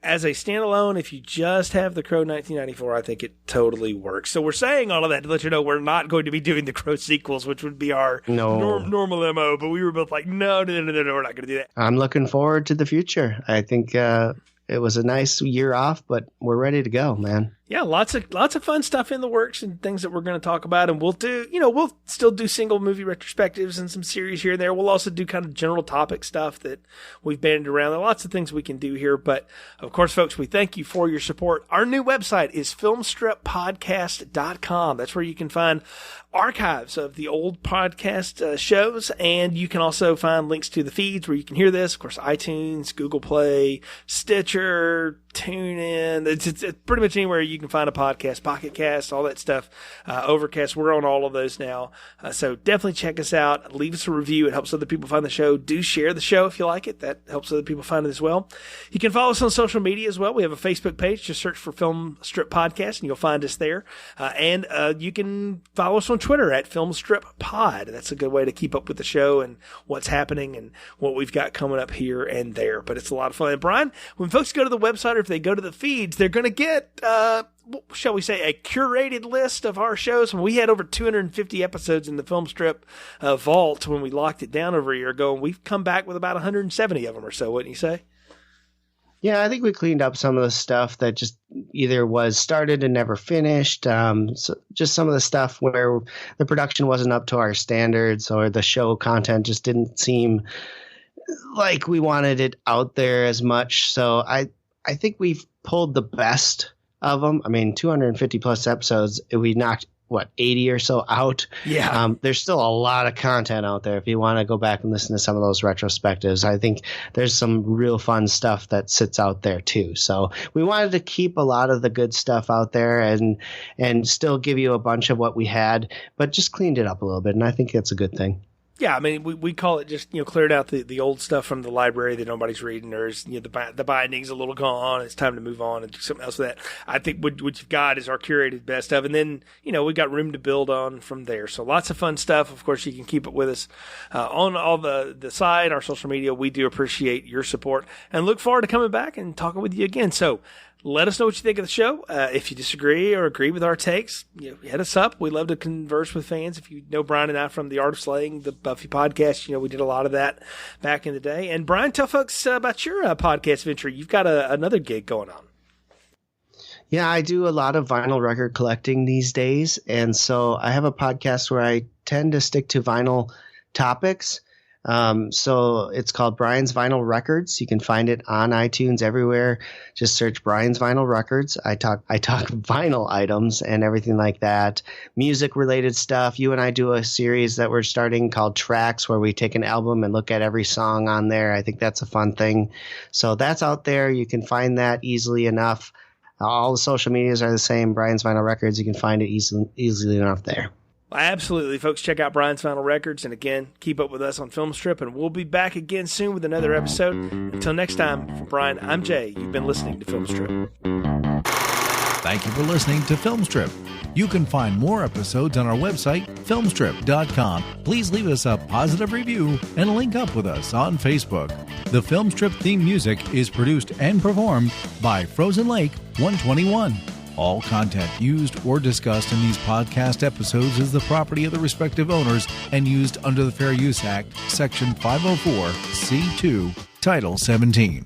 Speaker 2: as a standalone, if you just have The Crow 1994, I think it totally works. So we're saying all of that to let you know we're not going to be doing The Crow sequels, which would be our normal MO. But we were both like, no, we're not going to do that.
Speaker 3: I'm looking forward to the future. I think it was a nice year off, but we're ready to go, man.
Speaker 2: Yeah, lots of fun stuff in the works and things that we're going to talk about. And we'll do, we'll still do single movie retrospectives and some series here and there. We'll also do kind of general topic stuff that we've banded around. There are lots of things we can do here. But of course, folks, we thank you for your support. Our new website is filmstrippodcast.com. That's where you can find archives of the old podcast shows. And you can also find links to the feeds where you can hear this. Of course, iTunes, Google Play, Stitcher, TuneIn. It's pretty much anywhere you can find a podcast, Pocket Cast, all that stuff. Overcast, we're on all of those now. So definitely check us out. Leave us a review. It helps other people find the show. Do share the show if you like it. That helps other people find it as well. You can follow us on social media as well. We have a Facebook page. Just search for Film Strip Podcast and you'll find us there. And you can follow us on Twitter at Film Strip Pod. That's a good way to keep up with the show and what's happening and what we've got coming up here and there. But it's a lot of fun. And Brian, when folks go to the website or if they go to the feeds, they're going to get, shall we say, a curated list of our shows. We had over 250 episodes in the Film Strip vault when we locked it down over a year ago, and we've come back with about 170 of them or so, wouldn't you say?
Speaker 3: Yeah, I think we cleaned up some of the stuff that just either was started and never finished. So just some of the stuff where the production wasn't up to our standards or the show content just didn't seem like we wanted it out there as much. So I think we've pulled the best of them. I mean, 250 plus episodes, we knocked, 80 or so out?
Speaker 2: Yeah.
Speaker 3: There's still a lot of content out there if you want to go back and listen to some of those retrospectives. I think there's some real fun stuff that sits out there too. So we wanted to keep a lot of the good stuff out there and still give you a bunch of what we had, but just cleaned it up a little bit. And I think that's a good thing.
Speaker 2: Yeah, I mean, we call it just, cleared out the old stuff from the library that nobody's reading, or is, the binding's a little gone. It's time to move on and do something else with that. I think what you've got is our curated best of, and then, we got room to build on from there. So lots of fun stuff. Of course, you can keep it with us on all the site, our social media. We do appreciate your support and look forward to coming back and talking with you again. So let us know what you think of the show. If you disagree or agree with our takes, hit us up. We love to converse with fans. If you know Brian and I from The Art of Slaying, the Buffy podcast, we did a lot of that back in the day. And Brian, tell folks about your podcast venture. You've got another gig going on.
Speaker 3: Yeah, I do a lot of vinyl record collecting these days. And so I have a podcast where I tend to stick to vinyl topics. So it's called Brian's Vinyl Records. You can find it on iTunes everywhere. Just search Brian's Vinyl Records. I talk vinyl items and everything like that. Music related stuff. You and I do a series that we're starting called Tracks, where we take an album and look at every song on there. I think that's a fun thing. So that's out there. You can find that easily enough. All the social medias are the same. Brian's Vinyl Records. You can find it easily enough there.
Speaker 2: Absolutely, folks. Check out Brian's Vinyl Records. And again, keep up with us on Filmstrip. And we'll be back again soon with another episode. Until next time, for Brian, I'm Jay. You've been listening to Filmstrip.
Speaker 1: Thank you for listening to Filmstrip. You can find more episodes on our website, filmstrip.com. Please leave us a positive review and link up with us on Facebook. The Filmstrip theme music is produced and performed by Frozen Lake 121. All content used or discussed in these podcast episodes is the property of the respective owners and used under the Fair Use Act, Section 504, C2, Title 17.